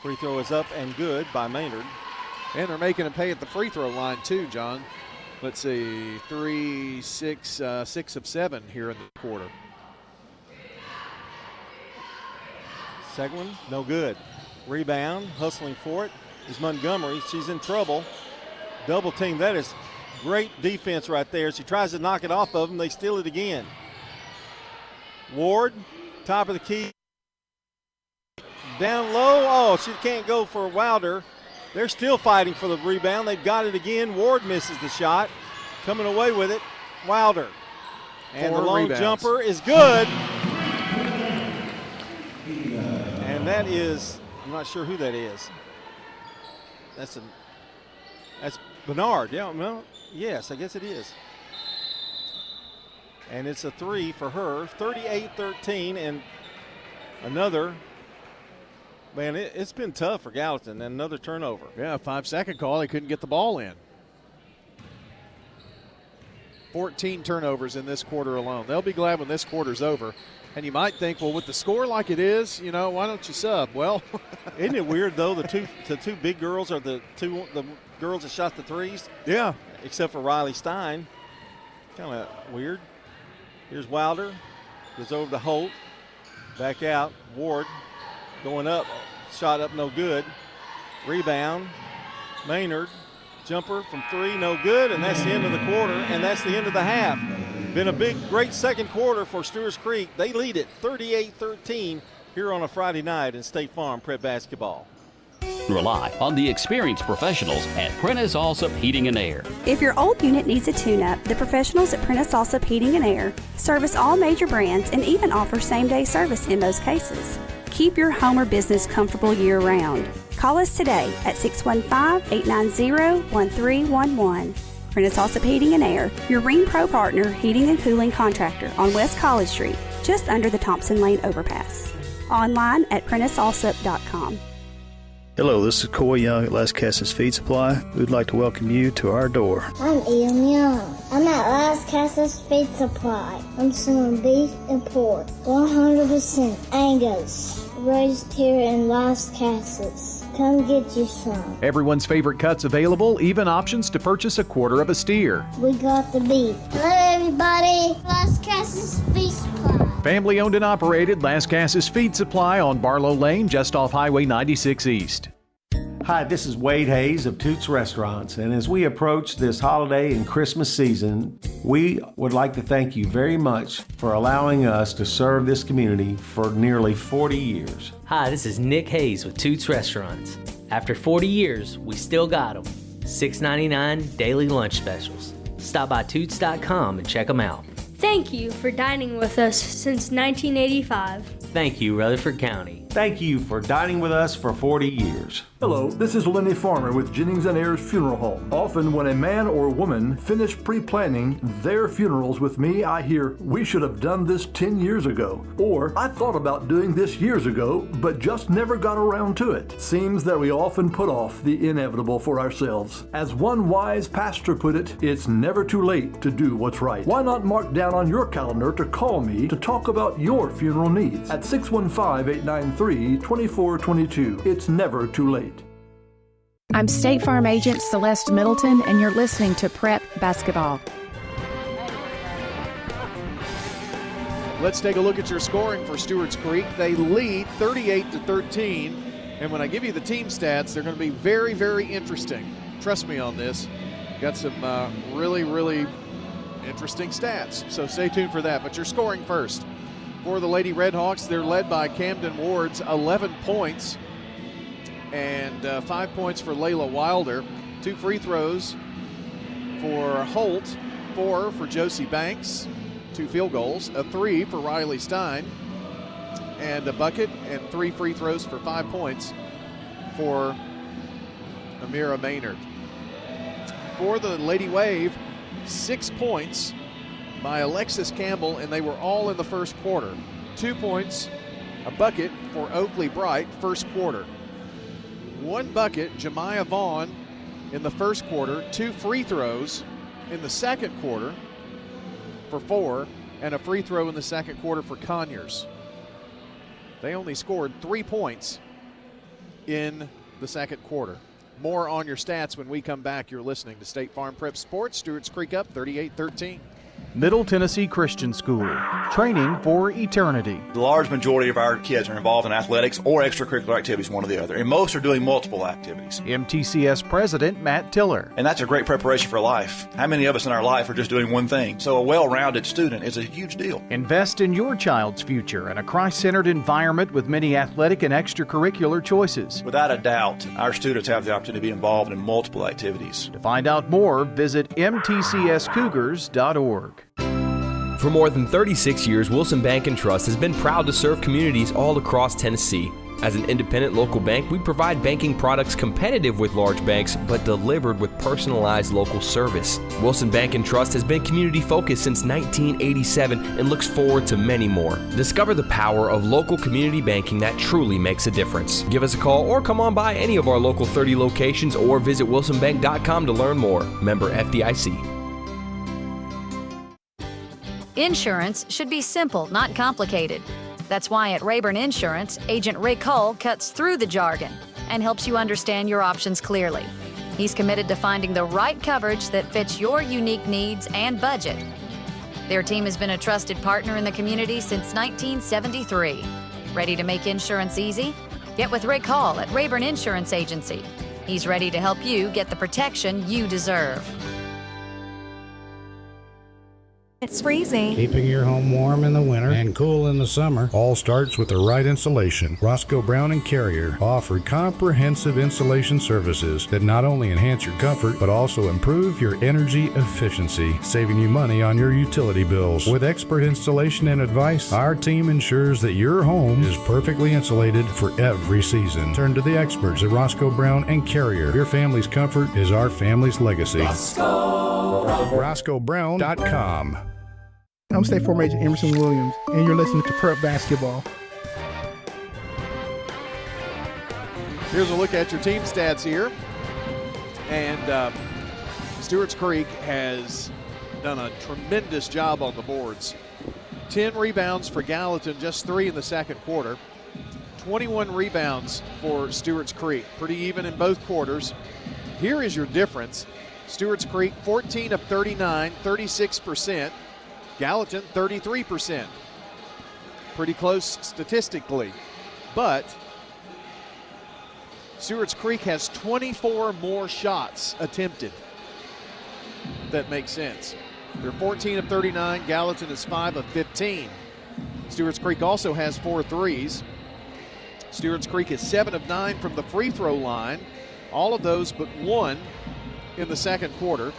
Free throw is up and good by Maynard. And they're making him pay at the free throw line too, John. Let's see, 6 of 7 here in the quarter. Second one, no good. Rebound, hustling for it is Montgomery. She's in trouble. Double team, that is great defense right there. She tries to knock it off of them. They steal it again. Ward, top of the key. Down low, oh, she can't go for Wilder. They're still fighting for the rebound. They've got it again. Ward misses the shot. Coming away with it, Wilder. And the long jumper is good. And that is, I'm not sure who that is. That's Bernard. Yeah, well, yes, I guess it is. And it's a 3 for her, 38-13, and another. Man, it's been tough for Gallatin, and another turnover. Yeah, 5-second call. They couldn't get the ball in. 14 turnovers in this quarter alone. They'll be glad when this quarter's over. And you might think, well, with the score like it is, you know, why don't you sub? Well, isn't it weird though? The two big girls are the girls that shot the threes. Yeah, except for Riley Stein. Kind of weird. Here's Wilder, goes over to Holt, back out. Ward going up, shot up, no good. Rebound, Maynard, jumper from 3, no good, and that's the end of the quarter, and that's the end of the half. Been a great second quarter for Stewarts Creek. They lead it 38-13 here on a Friday night in State Farm Prep Basketball. Rely on the experienced professionals at Prentice Allsup Heating and Air. If your old unit needs a tune-up, the professionals at Prentice Allsup Heating and Air service all major brands and even offer same-day service in most cases. Keep your home or business comfortable year-round. Call us today at 615-890-1311. Prentice Allsup Heating and Air, your Ring Pro partner heating and cooling contractor on West College Street, just under the Thompson Lane overpass. Online at PrenticeAllsup.com. Hello, this is Coy Young at Las Casas Feed Supply. We'd like to welcome you to our door. I'm Ian Young. I'm at Las Casas Feed Supply. I'm selling beef and pork, 100% Angus, raised here in Las Casas. Come get you some. Everyone's favorite cuts available, even options to purchase a quarter of a steer. We got the beef. Hello, everybody. Las Casas Feed Supply. Family owned and operated, Las Casas Feed Supply on Barlow Lane, just off Highway 96 East. Hi, this is Wade Hayes of Toots Restaurants, and as we approach this holiday and Christmas season, we would like to thank you very much for allowing us to serve this community for nearly 40 years. Hi, this is Nick Hayes with Toots Restaurants. After 40 years, we still got them. $6.99 daily lunch specials. Stop by Toots.com and check them out. Thank you for dining with us since 1985. Thank you, Rutherford County. Thank you for dining with us for 40 years. Hello, this is Lenny Farmer with Jennings & Ayers Funeral Home. Often when a man or woman finish pre-planning their funerals with me, I hear, "We should have done this 10 years ago." Or, "I thought about doing this years ago, but just never got around to it." Seems that we often put off the inevitable for ourselves. As one wise pastor put it, it's never too late to do what's right. Why not mark down on your calendar to call me to talk about your funeral needs at 615-893-2422. It's never too late. I'm State Farm Agent Celeste Middleton, and you're listening to Prep Basketball. Let's take a look at your scoring for Stewarts Creek. They lead 38-13, and when I give you the team stats, they're going to be very, very interesting. Trust me on this. Got some really, really interesting stats, so stay tuned for that. But you're scoring first. For the Lady Redhawks, they're led by Camden Ward's 11 points. And 5 points for Layla Wilder. 2 free throws for Holt, 4 for Josie Banks, 2 field goals, a 3 for Riley Stein, and a bucket, and 3 free throws for 5 points for Amira Maynard. For the Lady Wave, 6 points by Alexis Campbell, and they were all in the first quarter. 2 points, a bucket for Oakley Bright, first quarter. 1 bucket, Jemiah Vaughn, in the first quarter. 2 free throws in the second quarter for 4, and a free throw in the second quarter for Conyers. They only scored 3 points in the second quarter. More on your stats when we come back. You're listening to State Farm Prep Sports. Stewarts Creek up 38-13. Middle Tennessee Christian School, training for eternity. The large majority of our kids are involved in athletics or extracurricular activities, one or the other, and most are doing multiple activities. MTCS President Matt Tiller. And that's a great preparation for life. How many of us in our life are just doing one thing? So a well-rounded student is a huge deal. Invest in your child's future in a Christ-centered environment with many athletic and extracurricular choices. Without a doubt, our students have the opportunity to be involved in multiple activities. To find out more, visit mtcscougars.org. For more than 36 years, Wilson Bank & Trust has been proud to serve communities all across Tennessee. As an independent local bank, we provide banking products competitive with large banks, but delivered with personalized local service. Wilson Bank & Trust has been community-focused since 1987 and looks forward to many more. Discover the power of local community banking that truly makes a difference. Give us a call or come on by any of our local 30 locations or visit wilsonbank.com to learn more. Member FDIC. Insurance should be simple, not complicated. That's why at Rayburn Insurance, Agent Rick Hull cuts through the jargon and helps you understand your options clearly. He's committed to finding the right coverage that fits your unique needs and budget. Their team has been a trusted partner in the community since 1973. Ready to make insurance easy? Get with Rick Hall at Rayburn Insurance Agency. He's ready to help you get the protection you deserve. It's freezing. Keeping your home warm in the winter and cool in the summer all starts with the right insulation. Roscoe Brown & Carrier offer comprehensive insulation services that not only enhance your comfort but also improve your energy efficiency, saving you money on your utility bills. With expert installation and advice, our team ensures that your home is perfectly insulated for every season. Turn to the experts at Roscoe Brown & Carrier. Your family's comfort is our family's legacy. RoscoeBrown.com. I'm State Farm Agent Emerson Williams, and you're listening to Prep Basketball. Here's a look at your team stats here. And Stewarts Creek has done a tremendous job on the boards. 10 rebounds for Gallatin, just 3 in the second quarter. 21 rebounds for Stewarts Creek, pretty even in both quarters. Here is your difference. Stewarts Creek, 14 of 39, 36%. Gallatin, 33%. Pretty close statistically. But Stewarts Creek has 24 more shots attempted. That makes sense. They're 14 of 39. Gallatin is 5 of 15. Stewarts Creek also has 4 threes. Stewarts Creek is 7 of 9 from the free throw line. All of those but 1 in the second quarter.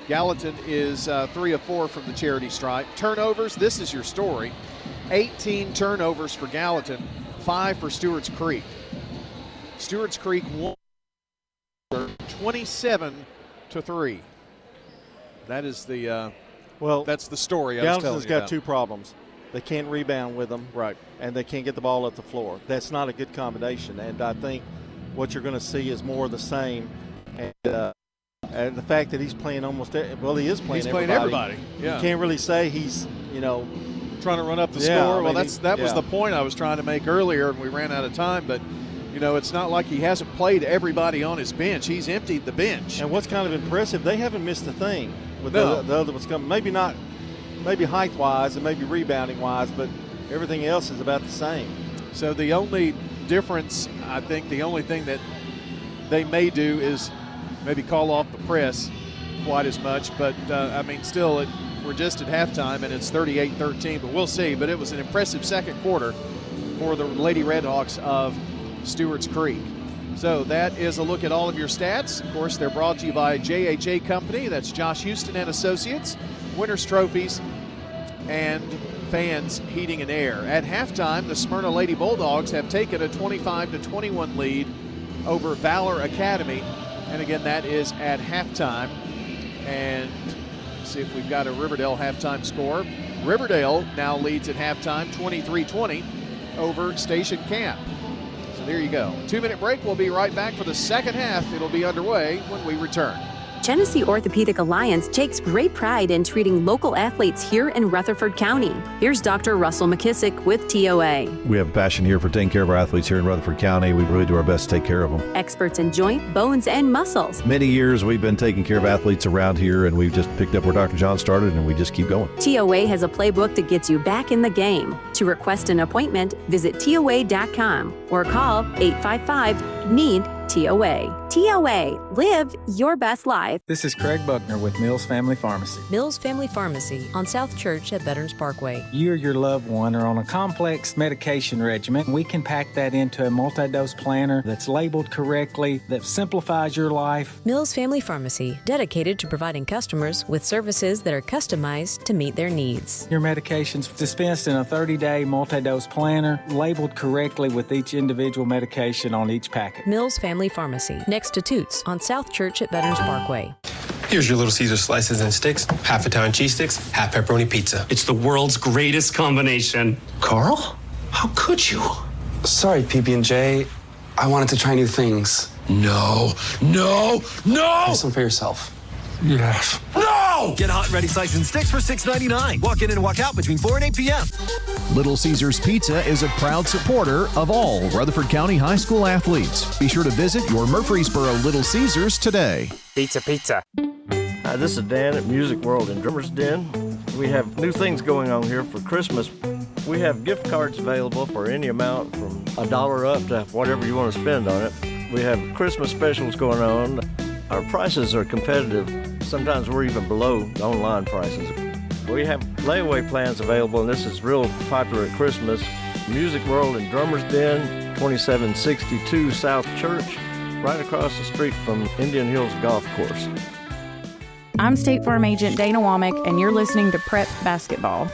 Gallatin is 3 of 4 from the charity stripe. Turnovers, this is your story. 18 turnovers for Gallatin, 5 for Stewarts Creek. Stewarts Creek won 27-3. That is the that's the story. Gallatin's got two problems. They can't rebound with them, right, and they can't get the ball up the floor. That's not a good combination, and I think what you're going to see is more of the same. And the fact that he's playing he is playing. He's playing everybody. Yeah. You can't really say he's trying to run up the score. Well, that was the point I was trying to make earlier, and we ran out of time. But it's not like he hasn't played everybody on his bench. He's emptied the bench. And what's kind of impressive, they haven't missed a thing with the other ones coming. Maybe height-wise and maybe rebounding-wise, but everything else is about the same. So the only difference, I think, the only thing that they may do is maybe call off the press quite as much. But, still, we're just at halftime, and it's 38-13, but we'll see. But it was an impressive second quarter for the Lady Redhawks of Stewarts Creek. So that is a look at all of your stats. Of course, they're brought to you by JHA Company. That's Josh Houston and Associates, Winners Trophies, and Fans Heating and Air. At halftime, the Smyrna Lady Bulldogs have taken a 25-21 lead over Valor Academy. And again, that is at halftime. And let's see if we've got a Riverdale halftime score. Riverdale now leads at halftime 23-20 over Station Camp. So there you go. 2-minute break. We'll be right back for the second half. It'll be underway when we return. Genesee Orthopedic Alliance takes great pride in treating local athletes here in Rutherford County. Here's Dr. Russell McKissick with TOA. We have a passion here for taking care of our athletes here in Rutherford County. We really do our best to take care of them. Experts in joint, bones, and muscles. Many years we've been taking care of athletes around here, and we've just picked up where Dr. John started, and we just keep going. TOA has a playbook that gets you back in the game. To request an appointment, visit TOA.com or call 855-NEED-TOA. TOA, live your best life. This is Craig Buckner with Mills Family Pharmacy. Mills Family Pharmacy on South Church at Veterans Parkway. You or your loved one are on a complex medication regimen. We can pack that into a multi-dose planner that's labeled correctly, that simplifies your life. Mills Family Pharmacy, dedicated to providing customers with services that are customized to meet their needs. Your medication's dispensed in a 30-day multi-dose planner, labeled correctly with each individual medication on each packet. Mills Family Pharmacy, next to Toots on South Church at Veterans Parkway. Here's your Little Caesar slices and sticks, half Italian cheese sticks, half pepperoni pizza. It's the world's greatest combination. Carl? How could you? Sorry, PB&J. I wanted to try new things. No. Have some for yourself. Yes. No! Get hot and ready slices and sticks for $6.99. Walk in and walk out between 4 and 8 p.m. Little Caesars Pizza is a proud supporter of all Rutherford County high school athletes. Be sure to visit your Murfreesboro Little Caesars today. Pizza. Hi, this is Dan at Music World in Drummer's Den. We have new things going on here for Christmas. We have gift cards available for any amount from $1 up to whatever you want to spend on it. We have Christmas specials going on. Our prices are competitive. Sometimes we're even below the online prices. We have layaway plans available, and this is real popular at Christmas. Music World in Drummer's Den, 2762 South Church, right across the street from Indian Hills Golf Course. I'm State Farm Agent Dana Womack, and you're listening to Prep Basketball.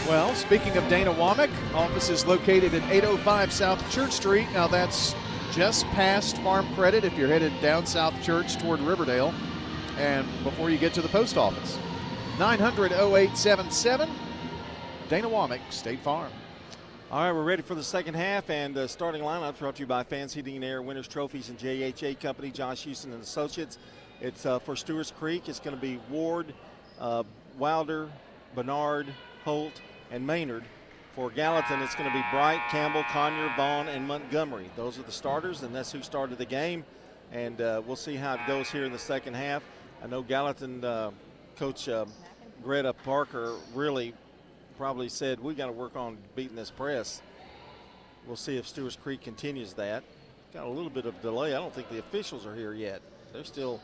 Well, speaking of Dana Womack, office is located at 805 South Church Street. Now that's just past Farm Credit if you're headed down South Church toward Riverdale and before you get to the post office. 900-0877, Dana Womack, State Farm. All right, we're ready for the second half, and the starting lineup brought to you by Fans Heating and Air, Winners Trophies, and JHA Company, Josh Houston and Associates. It's for Stewarts Creek. It's going to be Ward, Wilder, Bernard, Holt, and Maynard. For Gallatin, it's going to be Bright, Campbell, Conyer, Vaughn, and Montgomery. Those are the starters, and that's who started the game. And we'll see how it goes here in the second half. I know Gallatin coach Greta Parker really probably said, we got to work on beating this press. We'll see if Stewarts Creek continues that. Got a little bit of delay. I don't think the officials are here yet. They're still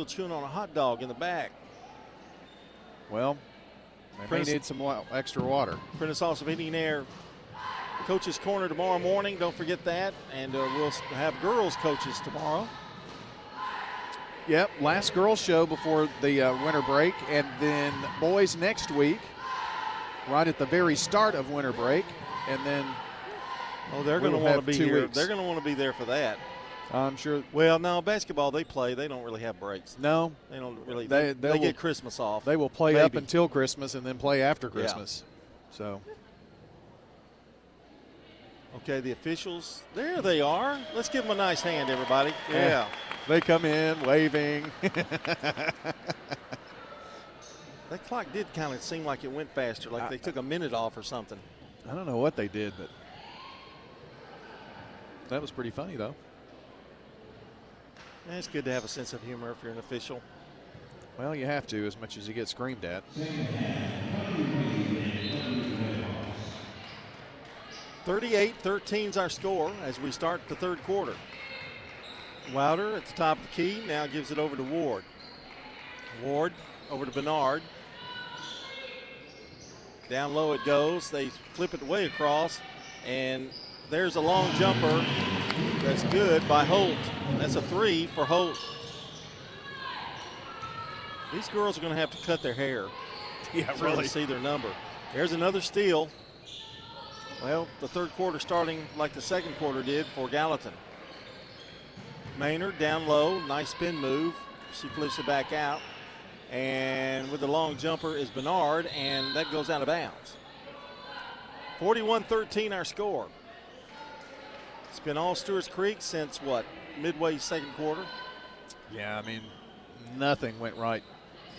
chewing on a hot dog in the back. Well, they may need some extra water. Prentice also Heating and Air Coaches Corner tomorrow morning. Don't forget that. And we'll have girls coaches tomorrow. Yep, last girls show before the winter break, and then boys next week. right at the very start of winter break, and then they're going to want to be 2 here. weeks. They're going to want to be there for that. I'm sure. Well, no, basketball they play. They don't really have breaks. No, they don't really. They get Christmas off. They will play Maybe. up until Christmas and then play after Christmas. Yeah. So. Okay, the officials, there they are. Let's give them a nice hand, everybody. Yeah. They come in waving. That clock did kind of seem like it went faster, like they took a minute off or something. I don't know what they did, but that was pretty funny, though. Yeah, it's good to have a sense of humor if you're an official. Well, you have to, as much as you get screamed at. 38-13 is our score as we start the third quarter. Wilder at the top of the key now gives it over to Ward. Ward over to Bernard. Down low it goes. They flip it way across, and there's a long jumper that's good by Holt. That's a 3 for Holt. These girls are going to have to cut their hair. Yeah, so really. To see their number. There's another steal. Well, the third quarter starting like the second quarter did for Gallatin. Maynard down low, nice spin move. She flips it back out. And with the long jumper is Bernard, and that goes out of bounds. 41-13 our score. It's been all Stewarts Creek since what, midway second quarter? Yeah, I mean, nothing went right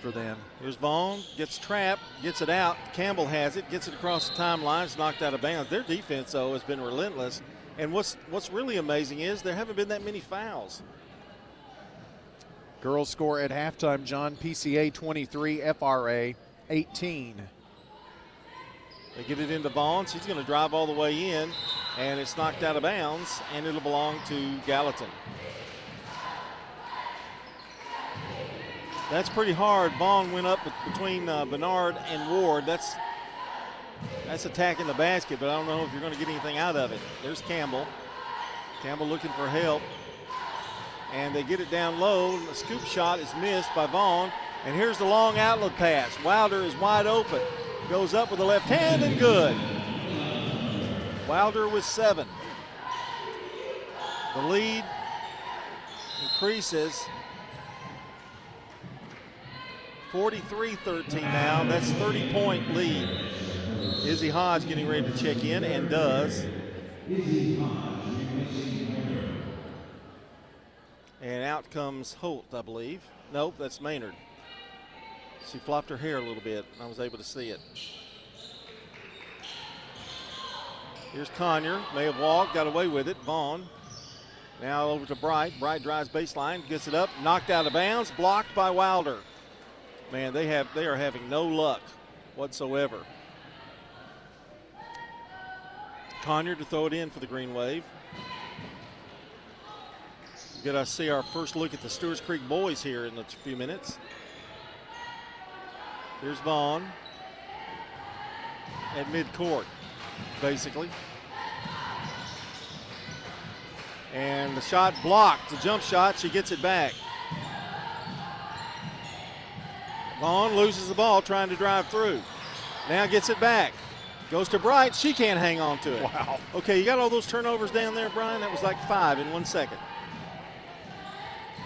for them. Here's Vaughn, gets trapped, gets it out. Campbell has it, gets it across the timeline, it's knocked out of bounds. Their defense, though, has been relentless. And what's really amazing is there haven't been that many fouls. Girls score at halftime, John. PCA 23, FRA 18. They get it into Vaughn. She's going to drive all the way in, and it's knocked out of bounds, and it'll belong to Gallatin. That's pretty hard. Vaughn went up between Bernard and Ward. That's attacking the basket, but I don't know if you're going to get anything out of it. There's Campbell. Campbell looking for help. And they get it down low. The scoop shot is missed by Vaughn. And here's the long outlet pass. Wilder is wide open. Goes up with the left hand and good. Wilder with 7. The lead increases. 43-13 now. That's 30-point lead. Izzy Hodge getting ready to check in and does. And out comes Holt, I believe. Nope, that's Maynard. She flopped her hair a little bit. I was able to see it. Here's Conyer. May have walked, got away with it. Vaughn. Now over to Bright. Bright drives baseline, gets it up, knocked out of bounds, blocked by Wilder. Man, they are having no luck whatsoever. Conyer to throw it in for the Green Wave. Get to see our first look at the Stewarts Creek boys here in a few minutes. Here's Vaughn at midcourt, basically. And the shot blocked, the jump shot, she gets it back. Vaughn loses the ball trying to drive through. Now gets it back. Goes to Bright, she can't hang on to it. Wow. Okay, you got all those turnovers down there, Brian? That was like 5 in 1 second.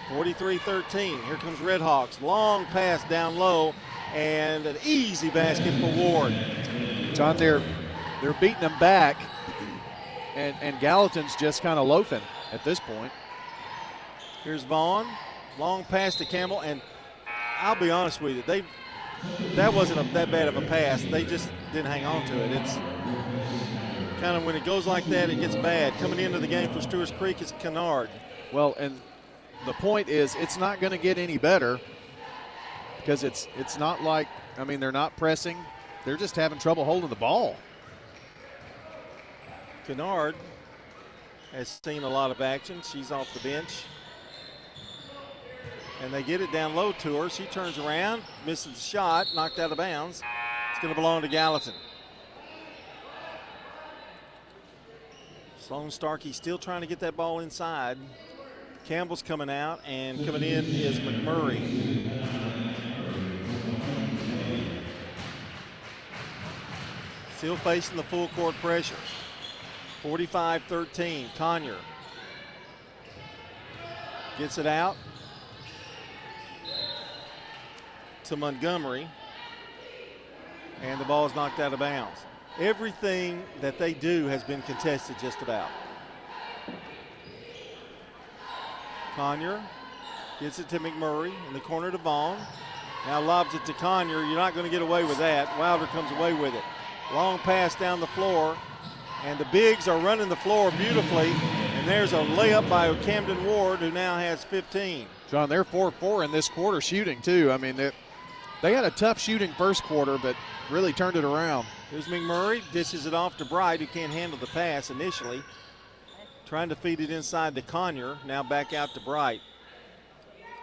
43-13, here comes Red Hawks. Long pass down low and an easy basket for Ward. John, they're beating them back, and Gallatin's just kind of loafing at this point. Here's Vaughn, long pass to Campbell, and I'll be honest with you, that wasn't that bad of a pass. They just didn't hang on to it. It's kind of when it goes like that, it gets bad. Coming into the game for Stewarts Creek is Kennard. Well, and the point is it's not going to get any better because it's not like, I mean, they're not pressing. They're just having trouble holding the ball. Kennard has seen a lot of action. She's off the bench. And they get it down low to her. She turns around, misses the shot, knocked out of bounds. It's going to belong to Gallatin. Sloan Starkey still trying to get that ball inside. Campbell's coming out, and coming in is McMurray. Still facing the full court pressure. 45-13, Conyer gets it out to Montgomery, and the ball is knocked out of bounds. Everything that they do has been contested just about. Conyer gets it to McMurray in the corner to Vaughn. Now lobs it to Conyer. You're not going to get away with that. Wilder comes away with it. Long pass down the floor, and the bigs are running the floor beautifully. And there's a layup by Camden Ward, who now has 15. John, they're 4-4 in this quarter shooting, too. I mean, they had a tough shooting first quarter, but really turned it around. Here's McMurray, dishes it off to Bright, who can't handle the pass initially. Trying to feed it inside to Conyer, now back out to Bright.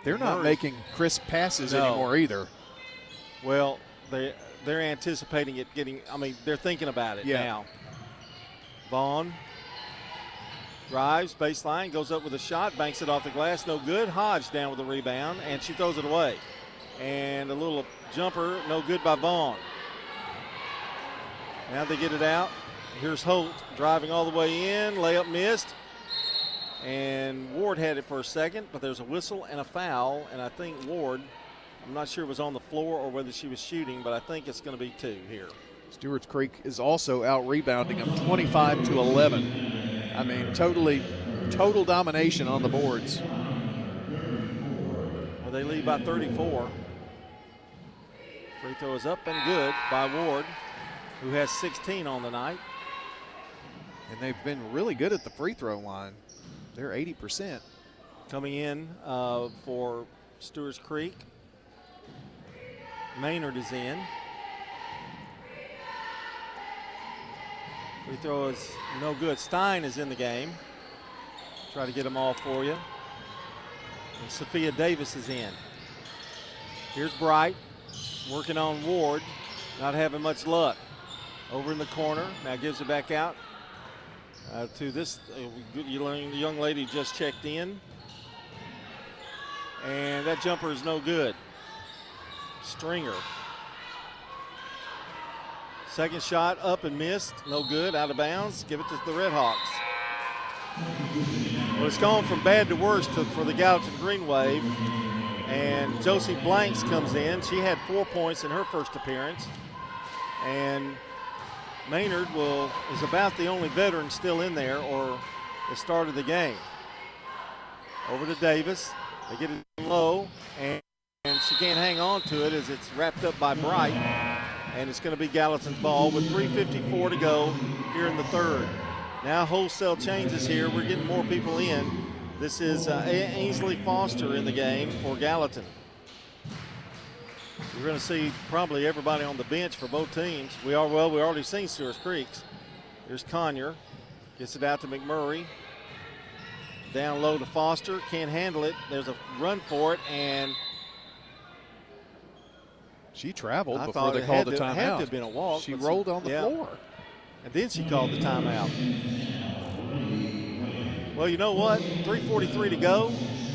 They're not making crisp passes anymore either. Well, they're anticipating it getting, they're thinking about it now. Vaughn drives, baseline, goes up with a shot, banks it off the glass, no good. Hodge down with a rebound, and she throws it away. And a little jumper, no good by Vaughn. Now they get it out. Here's Holt driving all the way in, layup missed. And Ward had it for a second, but there's a whistle and a foul, and I think Ward, I'm not sure it was on the floor or whether she was shooting, but I think it's going to be 2 here. Stewarts Creek is also out rebounding them 25-11. I mean, total domination on the boards. Well, they lead by 34. Free throw is up and good by Ward, who has 16 on the night. And they've been really good at the free throw line. They're 80%. Coming in for Stewarts Creek, Maynard is in. Free throw is no good. Stein is in the game. Try to get them all for you. And Sophia Davis is in. Here's Bright working on Ward, not having much luck. Over in the corner, now gives it back out to this young lady who just checked in. And that jumper is no good. Stringer. Second shot up and missed, no good, out of bounds. Give it to the Red Hawks. Well, it's gone from bad to worse for the Gallatin Green Wave. And Josie Blanks comes in. She had 4 points in her first appearance. And Maynard is about the only veteran still in there, or the start of the game. Over to Davis. They get it low, and she can't hang on to it as it's wrapped up by Bright. And it's going to be Gallatin's ball with 3:54 to go here in the third. Now wholesale changes here. We're getting more people in. This is Ainsley Foster in the game for Gallatin. We're going to see probably everybody on the bench for both teams. We already seen Stewarts Creek's. Here's Conyer. Gets it out to McMurray. Down low to Foster. Can't handle it. There's a run for it, and she traveled before they called the timeout. Had to have been a walk. She rolled on the floor. And then she called the timeout. Well, you know what? 3:43 to go.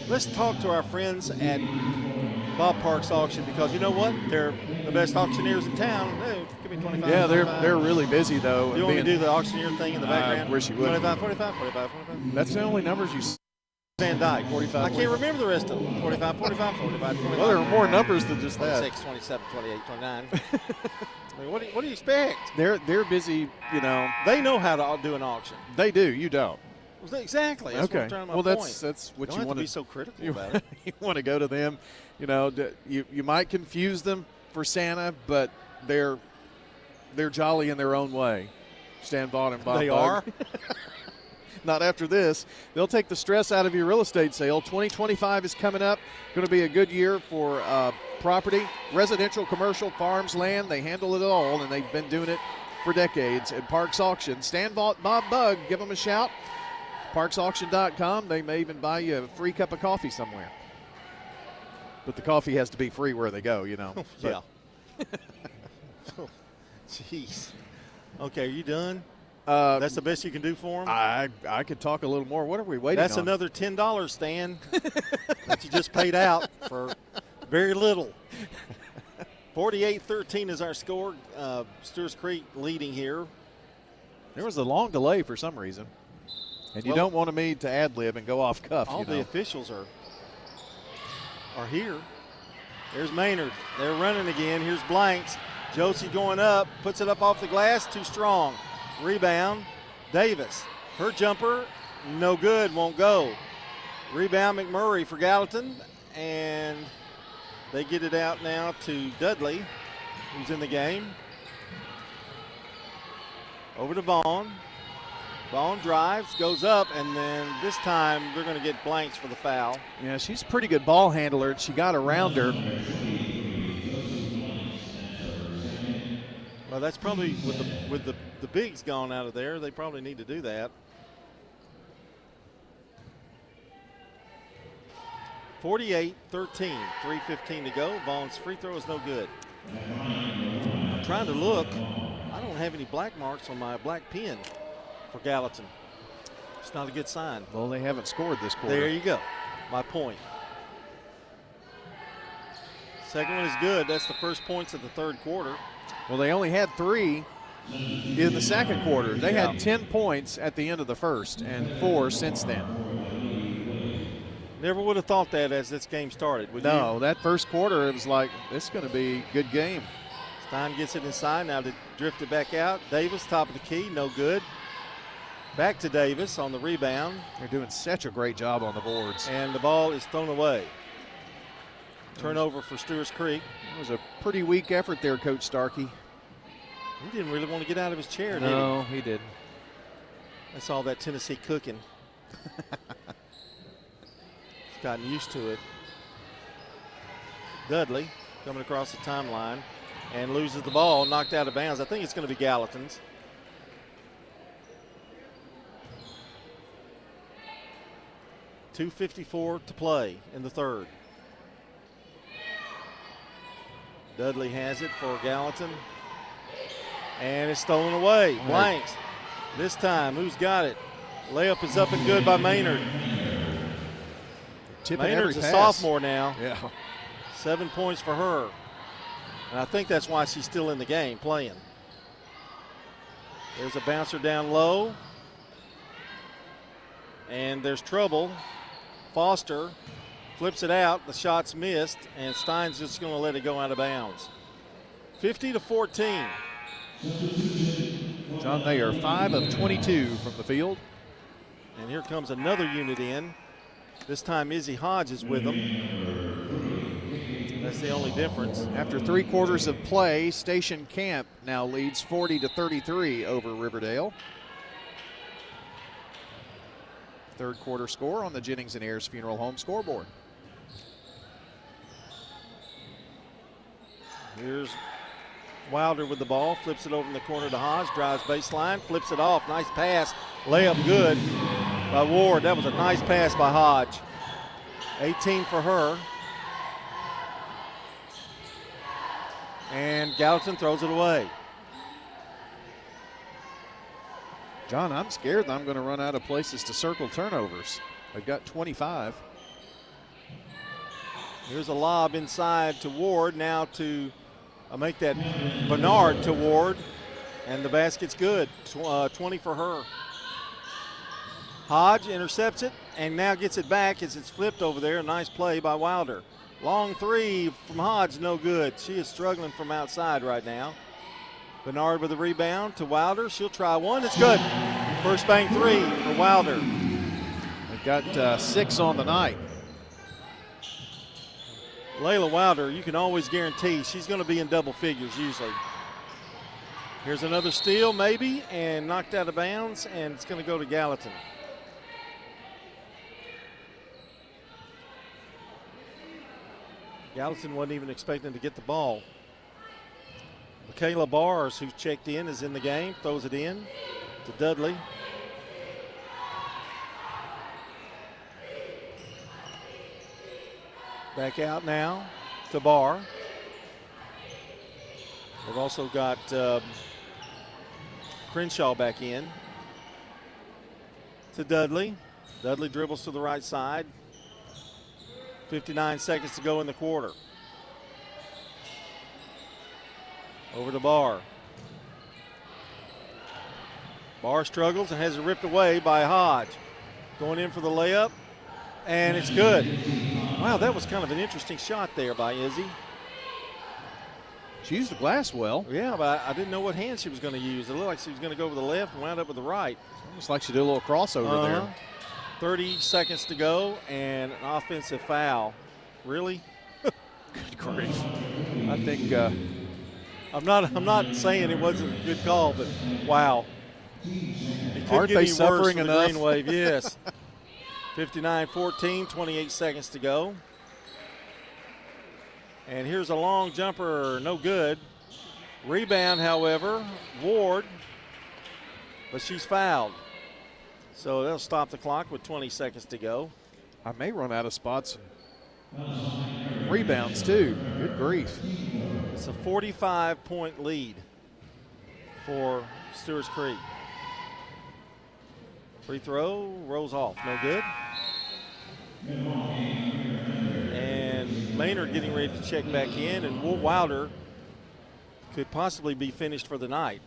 Let's talk to our friends at Bob Park's auction, because you know what? They're the best auctioneers in town. Hey, give me 25. Yeah, they're really busy though. You want me to do the auctioneer thing in the background? I wish you would. 25, 45, 45, 45. That's the only numbers you see. Van Dyke. 45. I can't remember the rest of them. 45, 45, 45, 25. Well, there are more numbers than just that. 26, 27, 28, 29. I mean, what do you expect? They're busy, you know. They know how to do an auction. They do. You don't. Exactly. That's what I'm trying to my point. That's what you want to be so critical about it. You want to go to them. You know, you might confuse them for Santa, but they're jolly in their own way. Stan Vaughn and Bob They Bug. are? Not after this. They'll take the stress out of your real estate sale. 2025 is coming up. Going to be a good year for property, residential, commercial, farms, land. They handle it all, and they've been doing it for decades at Parks Auction. Stan Bob Bug, give them a shout. ParksAuction.com. They may even buy you a free cup of coffee somewhere. But the coffee has to be free where they go, you know. Yeah. Jeez. Okay, are you done? That's the best you can do for them? I could talk a little more. What are we waiting on? That's another $10, Stan, that you just paid out for very little. 48-13 is our score. Stewarts Creek leading here. There was a long delay for some reason. And you don't want me to ad-lib and go off cuff. All the officials are here. There's Maynard. They're running again. Here's Blanks. Josie going up, puts it up off the glass, too strong. Rebound, Davis. Her jumper, no good, won't go. Rebound, McMurray for Gallatin, and they get it out now to Dudley, who's in the game. Over to Vaughn. Vaughn drives, goes up, and then this time they're going to get Blanks for the foul. Yeah, she's a pretty good ball handler. She got around her. Well, that's probably with the bigs gone out of there. They probably need to do that. 48-13, 3:15 to go. Vaughn's free throw is no good. I'm trying to look. I don't have any black marks on my black pen for Gallatin. It's not a good sign. Well, they haven't scored this quarter. There you go. My point. Second one is good. That's the first points of the third quarter. Well, they only had 3 in the second quarter. They had 10 points at the end of the first and 4 since then. Never would have thought that as this game started, would you? No, that first quarter, it was like, this is going to be a good game. Stein gets it inside. Now to drift it back out. Davis, top of the key, no good. Back to Davis on the rebound. They're doing such a great job on the boards. And the ball is thrown away. Turnover for Stewarts Creek. It was a pretty weak effort there, Coach Starkey. He didn't really want to get out of his chair, did he? No, he didn't. That's all that Tennessee cooking. He's gotten used to it. Dudley coming across the timeline and loses the ball, knocked out of bounds. I think it's going to be Gallatin's. .254 to play in the third. Dudley has it for Gallatin. And it's stolen away. Blanks. This time, who's got it? Layup is up and good by Maynard. Maynard's a sophomore now. Yeah. 7 points for her. And I think that's why she's still in the game playing. There's a bouncer down low. And there's trouble. Foster flips it out. The shot's missed, and Stein's just going to let it go out of bounds. 50-14. John, they are 5 of 22 from the field. And here comes another unit in. This time Izzy Hodge is with them. That's the only difference. After 3 quarters of play, Station Camp now leads 40-33 over Riverdale. Third quarter score on the Jennings and Ayers Funeral Home scoreboard. Here's Wilder with the ball, flips it over in the corner to Hodge, drives baseline, flips it off, nice pass, layup good by Ward. That was a nice pass by Hodge. 18 for her. And Gallatin throws it away. John, I'm scared that I'm going to run out of places to circle turnovers. They've got 25. Here's a lob inside to Ward. Now to make that Bernard to Ward. And the basket's good. 20 for her. Hodge intercepts it and now gets it back as it's flipped over there. Nice play by Wilder. Long three from Hodge, no good. She is struggling from outside right now. Bernard with the rebound to Wilder. She'll try one. It's good. First bank three for Wilder. They've got 6 on the night. Layla Wilder, you can always guarantee she's going to be in double figures usually. Here's another steal maybe, and knocked out of bounds, and it's going to go to Gallatin. Gallatin wasn't even expecting to get the ball. Michaela Bars, who's checked in, is in the game, throws it in to Dudley. Back out now to Barr. They've also got Crenshaw back in to Dudley. Dudley dribbles to the right side. 59 seconds to go in the quarter. Over to Barr. Barr struggles and has it ripped away by Hodge. Going in for the layup, and it's good. Wow, that was kind of an interesting shot there by Izzy. She used the glass well. Yeah, but I didn't know what hand she was going to use. It looked like she was going to go with the left and wound up with the right. Almost like she did a little crossover there. 30 seconds to go and an offensive foul. Really? Good grief. I think I'm not saying it wasn't a good call, but wow. Aren't they suffering enough? Green Wave, yes. 59-14, 28 seconds to go. And here's a long jumper, no good. Rebound, however, Ward, but she's fouled. So they'll stop the clock with 20 seconds to go. I may run out of spots. Rebounds, too. Good grief. It's a 45-point lead for Stewarts Creek. Free throw rolls off, no good. And Maynard getting ready to check back in, and Wilder could possibly be finished for the night.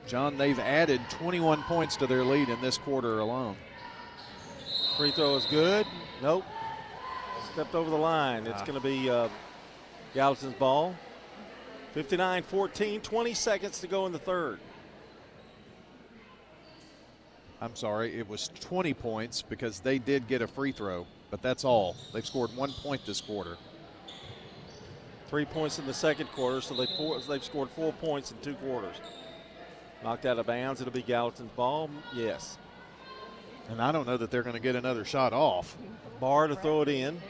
John, they've added 21 points to their lead in this quarter alone. Free throw is good. Nope. Stepped over the line. It's going to be Gallatin's ball. 59-14, 20 seconds to go in the third. I'm sorry, it was 20 points because they did get a free throw, but that's all. They've scored 1 point this quarter. 3 points in the second quarter, so they've scored 4 points in 2 quarters. Knocked out of bounds. It'll be Gallatin's ball. Yes. And I don't know that they're going to get another shot off. Barr to throw it in.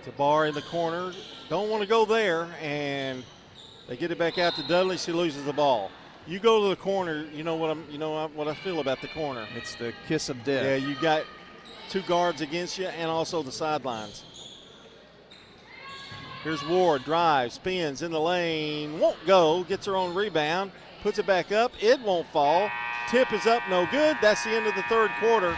To Barr in the corner. Don't want to go there, and they get it back out to Dudley. She loses the ball. You go to the corner, you know what I feel about the corner. It's the kiss of death. Yeah, you got 2 guards against you and also the sidelines. Here's Ward, drives, spins in the lane, won't go, gets her own rebound, puts it back up, it won't fall. Tip is up, no good. That's the end of the third quarter.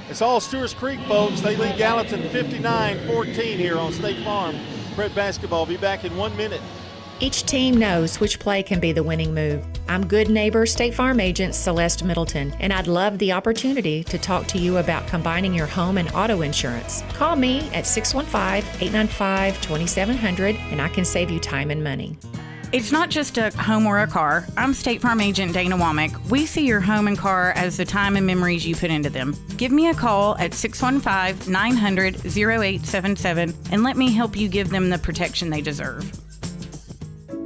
It's all Stewarts Creek, folks. They lead Gallatin 59-14 here on State Farm. Prep basketball. Be back in 1 minute. Each team knows which play can be the winning move. I'm good neighbor State Farm agent Celeste Middleton, and I'd love the opportunity to talk to you about combining your home and auto insurance. Call me at 615-895-2700, and I can save you time and money. It's not just a home or a car. I'm State Farm agent Dana Womack. We see your home and car as the time and memories you put into them. Give me a call at 615-900-0877 and let me help you give them the protection they deserve.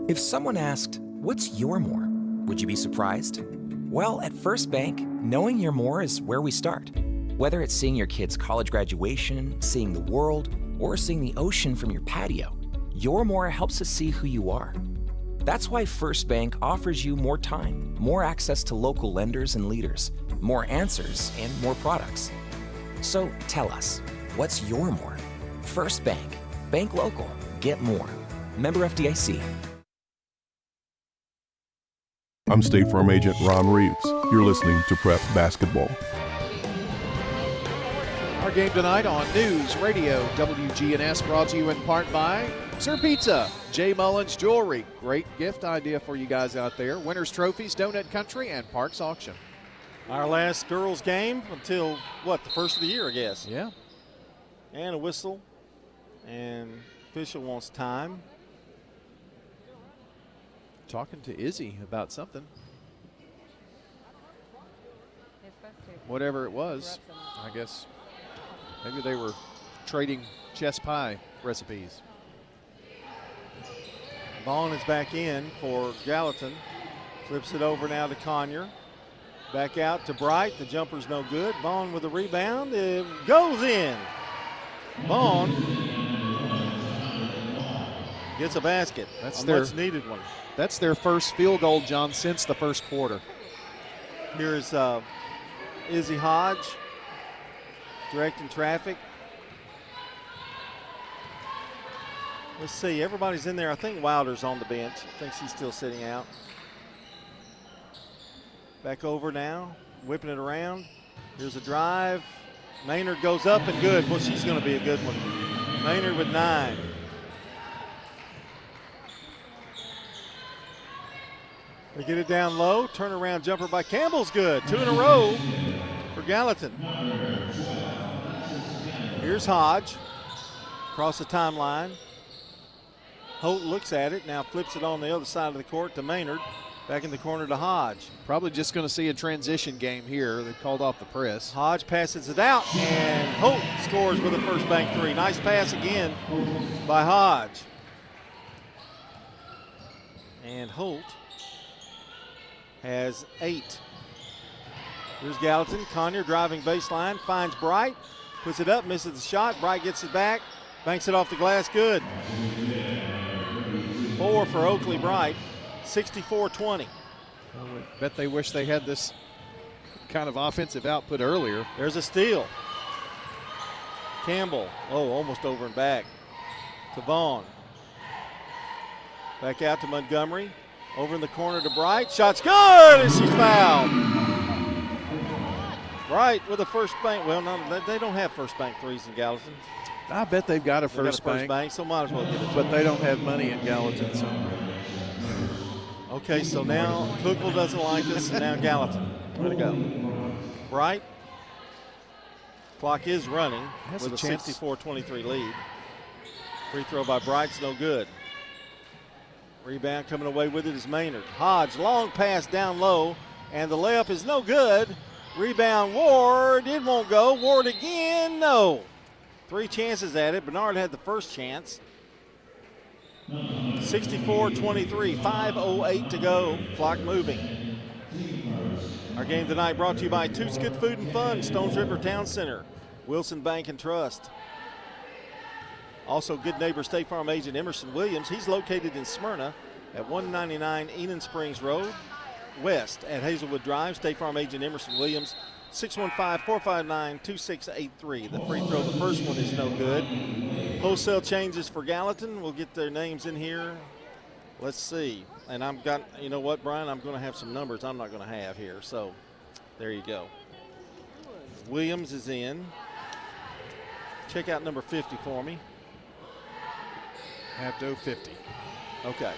If someone asked, what's your more? Would you be surprised? Well, at First Bank, knowing your more is where we start. Whether it's seeing your kid's college graduation, seeing the world, or seeing the ocean from your patio, your more helps us see who you are. That's why First Bank offers you more time, more access to local lenders and leaders, more answers, and more products. So tell us, what's your more? First Bank. Bank local. Get more. Member FDIC. I'm State Farm agent Ron Reeves. You're listening to Prep Basketball. Our game tonight on News Radio WGNS, brought to you in part by Sir Pizza, J. Mullins Jewelry. Great gift idea for you guys out there. Winners Trophies, Donut Country, and Parks Auction. Our last girls game until, the first of the year, I guess. Yeah. And a whistle. And official wants time. Talking to Izzy about something. Whatever it was, I guess maybe they were trading chess pie recipes. Vaughn is back in for Gallatin. Flips it over now to Conyer. Back out to Bright. The jumper's no good. Vaughn with a rebound. It goes in. Vaughn gets a basket. That's their much needed one. That's their first field goal, John, since the first quarter. Here's Izzy Hodge directing traffic. Let's see, everybody's in there. I think Wilder's on the bench. I think she's still sitting out. Back over now, whipping it around. Here's a drive. Maynard goes up and good. Well, she's going to be a good one. Maynard with 9. They get it down low. Turnaround jumper by Campbell's good. 2 in a row for Gallatin. Here's Hodge. Across the timeline. Holt looks at it. Now flips it on the other side of the court to Maynard. Back in the corner to Hodge. Probably just going to see a transition game here. They called off the press. Hodge passes it out, and Holt scores with a first bank three. Nice pass again by Hodge. And Holt has 8. Here's Gallatin. Conyer driving baseline, finds Bright, puts it up, misses the shot. Bright gets it back, banks it off the glass, good. 4 for Oakley Bright, 64-20. Well, I bet they wish they had this kind of offensive output earlier. There's a steal. Campbell, almost over and back to Vaughn. Back out to Montgomery. Over in the corner to Bright. Shot's good, and she's fouled. Bright with a first bank. Well, no, they don't have first bank threes in Gallatin. I bet they've got a first bank, so might as well get it. But they don't have money in Gallatin. So. Okay, so now Cookville doesn't like us, and now Gallatin. Way to go. Bright. Clock is running with a 64-23 lead. Free throw by Bright's no good. Rebound coming away with it is Maynard. Hodge, long pass down low, and the layup is no good. Rebound Ward, it won't go. Ward again, no. 3 chances at it. Bernard had the first chance. 64-23, 5:08 to go. Clock moving. Our game tonight brought to you by Toots Good Food and Fun, Stones River Town Center, Wilson Bank and Trust. Also, good neighbor State Farm agent Emerson Williams. He's located in Smyrna at 199 Enon Springs Road, west at Hazelwood Drive. State Farm agent Emerson Williams, 615-459-2683. The free throw, the first one is no good. Wholesale changes for Gallatin. We'll get their names in here. Let's see. And you know what, Brian? I'm going to have some numbers I'm not going to have here. So there you go. Williams is in. Check out number 50 for me. Abdo 50. Okay.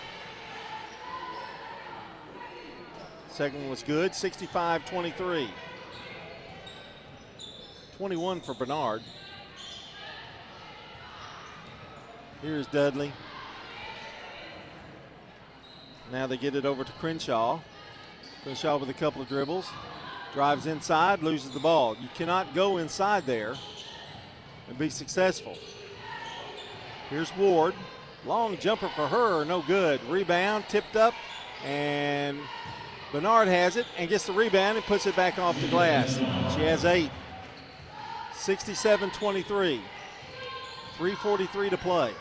Second one was good, 65-23. 21 for Bernard. Here's Dudley. Now they get it over to Crenshaw. Crenshaw with a couple of dribbles. Drives inside, loses the ball. You cannot go inside there and be successful. Here's Ward. Long jumper for her, no good. Rebound, tipped up, and Bernard has it and gets the rebound and puts it back off the glass. She has 8. 67-23. 3:43 to play.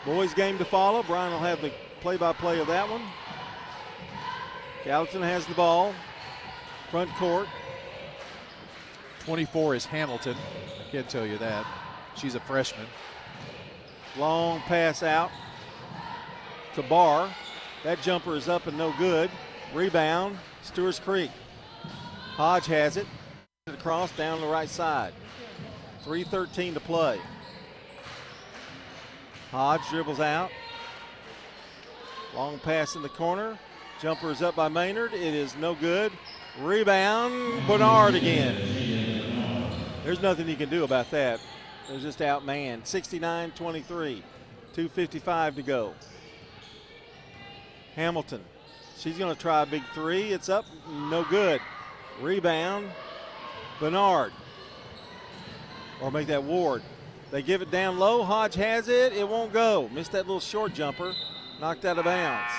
Boys game to follow. Brian will have the play-by-play of that one. Gallatin has the ball. Front court. 24 is Hamilton. I can't tell you that. She's a freshman. Long pass out to Barr. That jumper is up and no good. Rebound, Stewarts Creek. Hodge has it. Across down the right side. 3:13 to play. Hodge dribbles out. Long pass in the corner. Jumper is up by Maynard. It is no good. Rebound, Bernard again. There's nothing you can do about that. They're just outmanned. 69-23. 2:55 to go. Hamilton. She's going to try a big three. It's up. No good. Rebound. Bernard. Or make that Ward. They give it down low. Hodge has it. It won't go. Missed that little short jumper. Knocked out of bounds.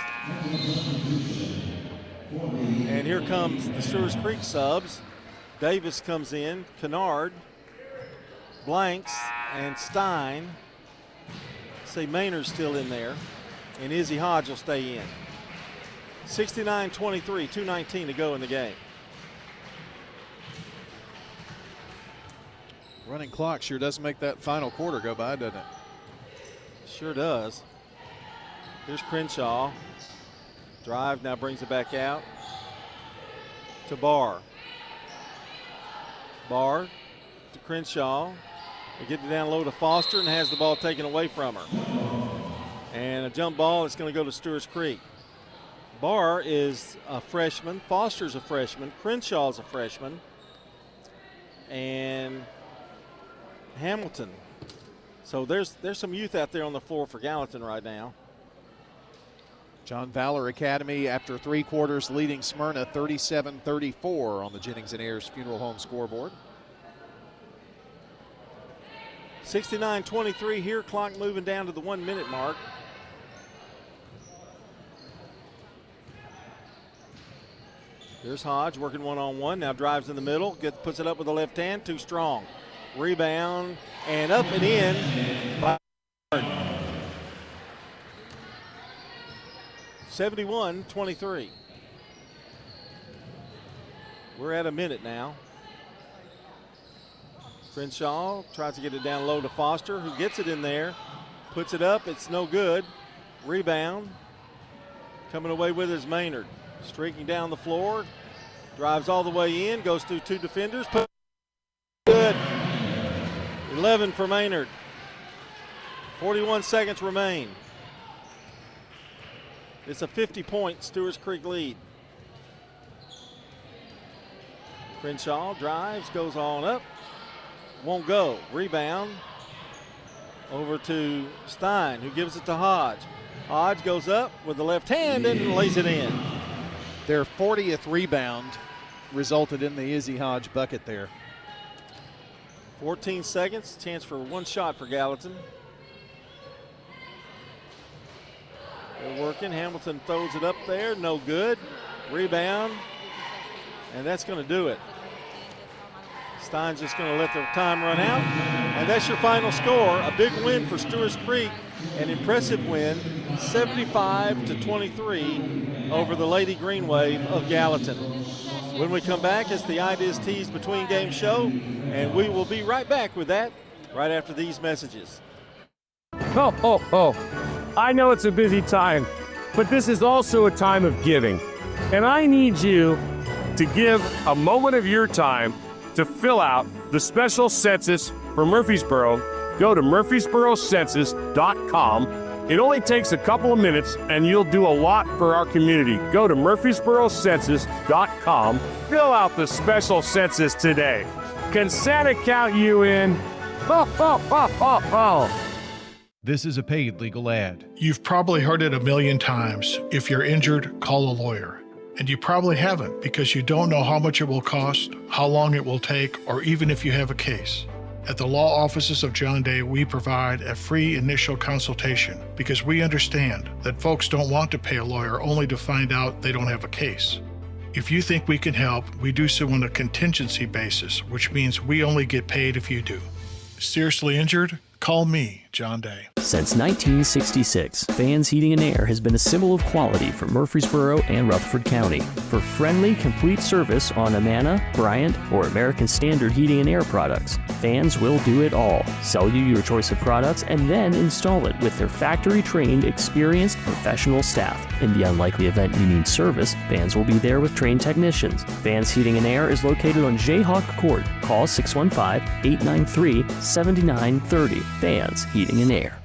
And here comes the Stewarts Creek subs. Davis comes in. Kennard. Blanks and Stein. See, Maynard's still in there. And Izzy Hodge will stay in. 69-23, 2:19 to go in the game. Running clock sure does make that final quarter go by, doesn't it? Sure does. Here's Crenshaw. Drive, now brings it back out to Barr. Barr to Crenshaw. They get it down low to Foster and has the ball taken away from her. And a jump ball is going to go to Stewarts Creek. Barr is a freshman. Foster's a freshman. Crenshaw's a freshman. And Hamilton. So there's some youth out there on the floor for Gallatin right now. John Valor Academy, after 3 quarters, leading Smyrna 37-34 on the Jennings & Ayers Funeral Home scoreboard. 69-23 here. Clock moving down to the 1-minute mark. Here's Hodge working one-on-one. Now drives in the middle. Puts it up with the left hand. Too strong. Rebound and up and in by 71-23. We're at a minute now. Crenshaw tries to get it down low to Foster, who gets it in there. Puts it up. It's no good. Rebound. Coming away with is Maynard. Streaking down the floor. Drives all the way in. Goes through 2 defenders. Good. 11 for Maynard. 41 seconds remain. It's a 50-point Stewarts Creek lead. Crenshaw drives, goes on up. Won't go. Rebound. Over to Stein, who gives it to Hodge. Hodge goes up with the left hand and lays it in. Their 40th rebound resulted in the Izzy Hodge bucket there. 14 seconds, chance for 1 shot for Gallatin. They're working. Hamilton throws it up there, no good. Rebound, and that's going to do it. Stein's just going to let the time run out, and that's your final score. A big win for Stewarts Creek, an impressive win, 75-23 over the Lady Green Wave of Gallatin. When we come back, it's the Ideas Tees Between Game show, and we will be right back with that right after these messages. I know it's a busy time, but this is also a time of giving. And I need you to give a moment of your time to fill out the special census for Murfreesboro. Go to murfreesborocensus.com. It only takes a couple of minutes, and you'll do a lot for our community. Go to murfreesborocensus.com. Fill out the special census today. Can Santa count you in? This is a paid legal ad. You've probably heard it a million times. If you're injured, call a lawyer. And you probably haven't because you don't know how much it will cost, how long it will take, or even if you have a case. At the law offices of John Day, we provide a free initial consultation because we understand that folks don't want to pay a lawyer only to find out they don't have a case. If you think we can help, we do so on a contingency basis, which means we only get paid if you do. Seriously injured? Call me, John Day. Since 1966, Vans Heating and Air has been a symbol of quality for Murfreesboro and Rutherford County. For friendly, complete service on Amana, Bryant, or American Standard Heating and Air products, Vans will do it all. Sell you your choice of products and then install it with their factory-trained, experienced, professional staff. In the unlikely event you need service, Vans will be there with trained technicians. Vans Heating and Air is located on Jayhawk Court. Call 615-893-7930. Vans Heating and Air.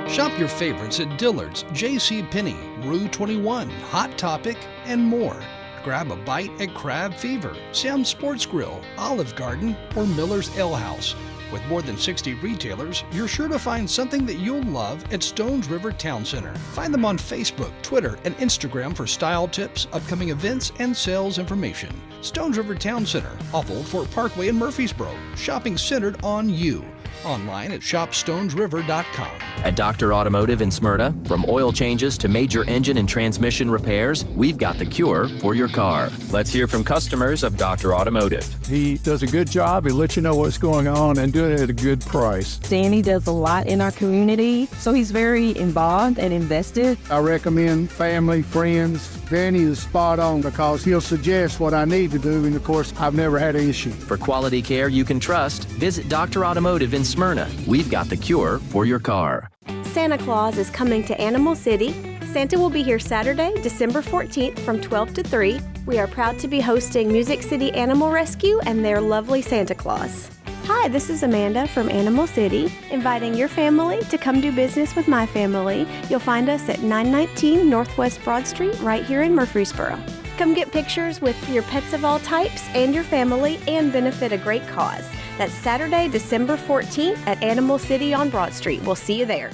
Shop your favorites at Dillard's, JCPenney, Rue 21, Hot Topic, and more. Grab a bite at Crab Fever, Sam's Sports Grill, Olive Garden, or Miller's Ale House. With more than 60 retailers, you're sure to find something that you'll love at Stones River Town Center. Find them on Facebook, Twitter, and Instagram for style tips, upcoming events, and sales information. Stones River Town Center, off Old Fort Parkway in Murfreesboro. Shopping centered on you. Online at shopstonesriver.com. At Dr. Automotive in Smyrna, from oil changes to major engine and transmission repairs, we've got the cure for your car. Let's hear from customers of Dr. Automotive. He does a good job. He lets you know what's going on and do it at a good price. Danny does a lot in our community, so he's very involved and invested. I recommend family, friends. Danny is spot on because he'll suggest what I need to do, and of course, I've never had an issue. For quality care you can trust, visit Dr. Automotive in Smyrna. We've got the cure for your car. Santa Claus is coming to Animal City. Santa will be here Saturday, December 14th from 12 to 3. We are proud to be hosting Music City Animal Rescue and their lovely Santa Claus. Hi, this is Amanda from Animal City, inviting your family to come do business with my family. You'll find us at 919 Northwest Broad Street right here in Murfreesboro. Come get pictures with your pets of all types and your family and benefit a great cause. That's Saturday, December 14th at Animal City on Broad Street. We'll see you there.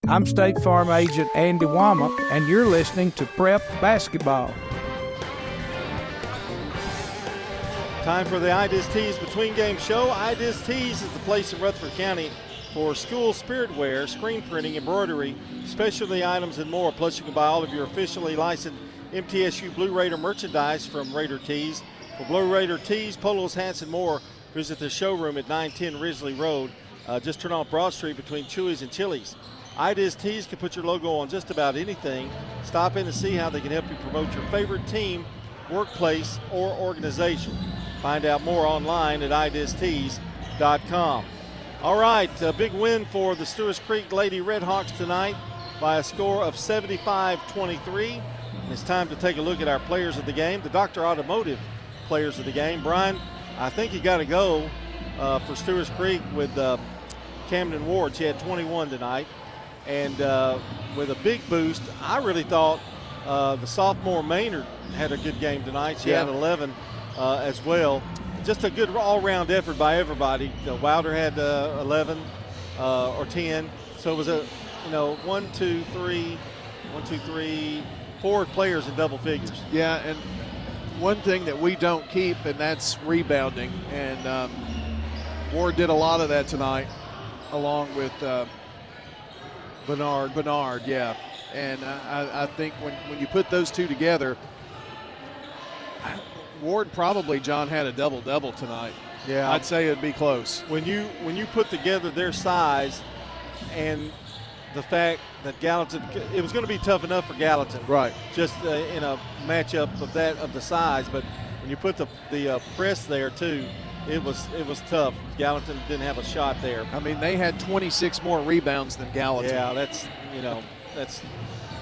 I'm State Farm Agent Andy Womack, and you're listening to Prep Basketball. Time for the iDis Tees Between Game Show. iDis Tees is the place in Rutherford County for school spirit wear, screen printing, embroidery, specialty items, and more. Plus, you can buy all of your officially licensed MTSU Blue Raider merchandise from Raider Tees. For Blue Raider tees, polos, hats, and more, visit the showroom at 910 Risley Road. Just turn off Broad Street between Chewy's and Chili's. iDis Tees can put your logo on just about anything. Stop in and see how they can help you promote your favorite team, workplace, or organization. Find out more online at idistees.com. All right, a big win for the Stewarts Creek Lady Redhawks tonight by a score of 75-23. And it's time to take a look at our players of the game, the Dr. Automotive players of the game. Brian, I think you got to go for Stewarts Creek with Camden Ward. She had 21 tonight. And with a big boost, I really thought the sophomore Maynard had a good game tonight. She had 11 as well. Just a good all-round effort by everybody. Wilder had 11 or 10. So it was a, 4 players in double figures. Yeah, and one thing that we don't keep, and that's rebounding. And Ward did a lot of that tonight, along with Bernard, yeah. And I think when you put those two together, Ward probably, John, had a double-double tonight. Yeah. I'd say it'd be close. When you put together their size and the fact that Gallatin, it was going to be tough enough for Gallatin. Right. Just in a matchup of the size, but when you put the press there too, it was tough. Gallatin didn't have a shot there. I mean, they had 26 more rebounds than Gallatin. Yeah, that's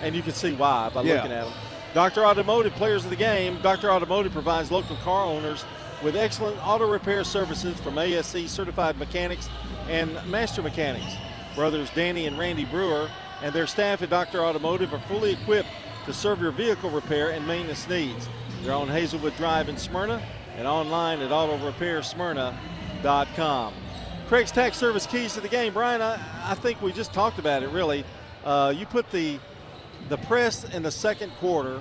and you can see why by looking at them. Dr. Automotive players of the game. Dr. Automotive provides local car owners with excellent auto repair services from ASC certified mechanics and master mechanics. Brothers Danny and Randy Brewer and their staff at Dr. Automotive are fully equipped to serve your vehicle repair and maintenance needs. They're on Hazelwood Drive in Smyrna and online at autorepairsmyrna.com. Craig's Tax Service keys to the game. Brian, I think we just talked about it really. You put the press in the second quarter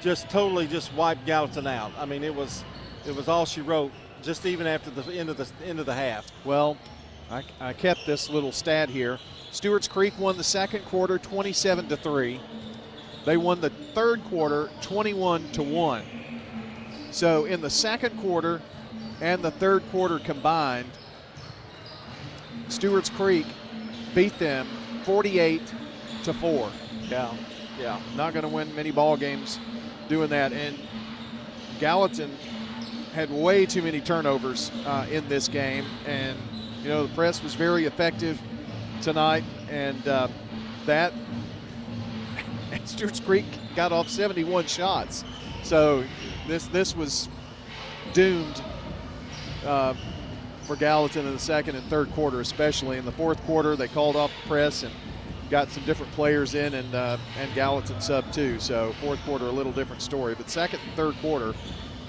just totally wiped Gallatin out. I mean, it was all she wrote, just even after the end of the half. Well, I kept this little stat here. Stewarts Creek won the second quarter 27-3. They won the third quarter 21-1. So in the second quarter and the third quarter combined, Stewarts Creek beat them 48-4. Yeah, not going to win many ball games doing that. And Gallatin had way too many turnovers in this game, and the press was very effective tonight, and that and Stewarts Creek got off 71 shots. So this was doomed for Gallatin in the second and third quarter, especially. In the fourth quarter, they called off the press and got some different players in, and Gallatin sub too. So fourth quarter, a little different story. But second and third quarter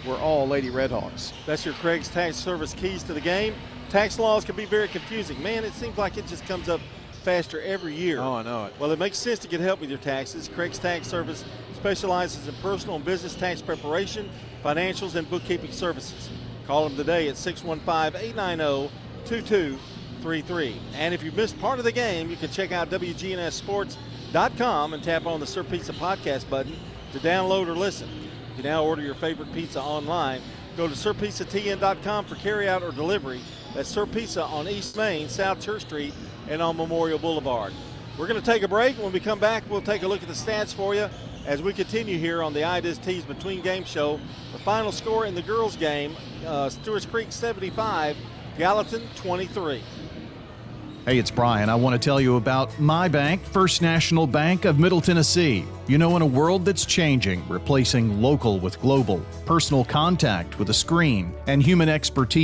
were all Lady Redhawks. That's your Craig's Tax Service keys to the game. Tax laws can be very confusing. Man, it seems like it just comes up faster every year. Oh, I know it. Well, it makes sense to get help with your taxes. Craig's Tax Service specializes in personal and business tax preparation, financials, and bookkeeping services. Call them today at 615-890-2233. And if you missed part of the game, you can check out wgnssports.com and tap on the Sir Pizza podcast button to download or listen. You can now order your favorite pizza online. Go to sirpizzatn.com for carryout or delivery. That's Sir Pizza on East Main, South Church Street, and on Memorial Boulevard. We're going to take a break. When we come back, we'll take a look at the stats for you as we continue here on the iDis Tees Between Game Show. The final score in the girls' game, Stewarts Creek 75, Gallatin 23. Hey, it's Brian. I want to tell you about my bank, First National Bank of Middle Tennessee. You know, in a world that's changing, replacing local with global, personal contact with a screen, and human expertise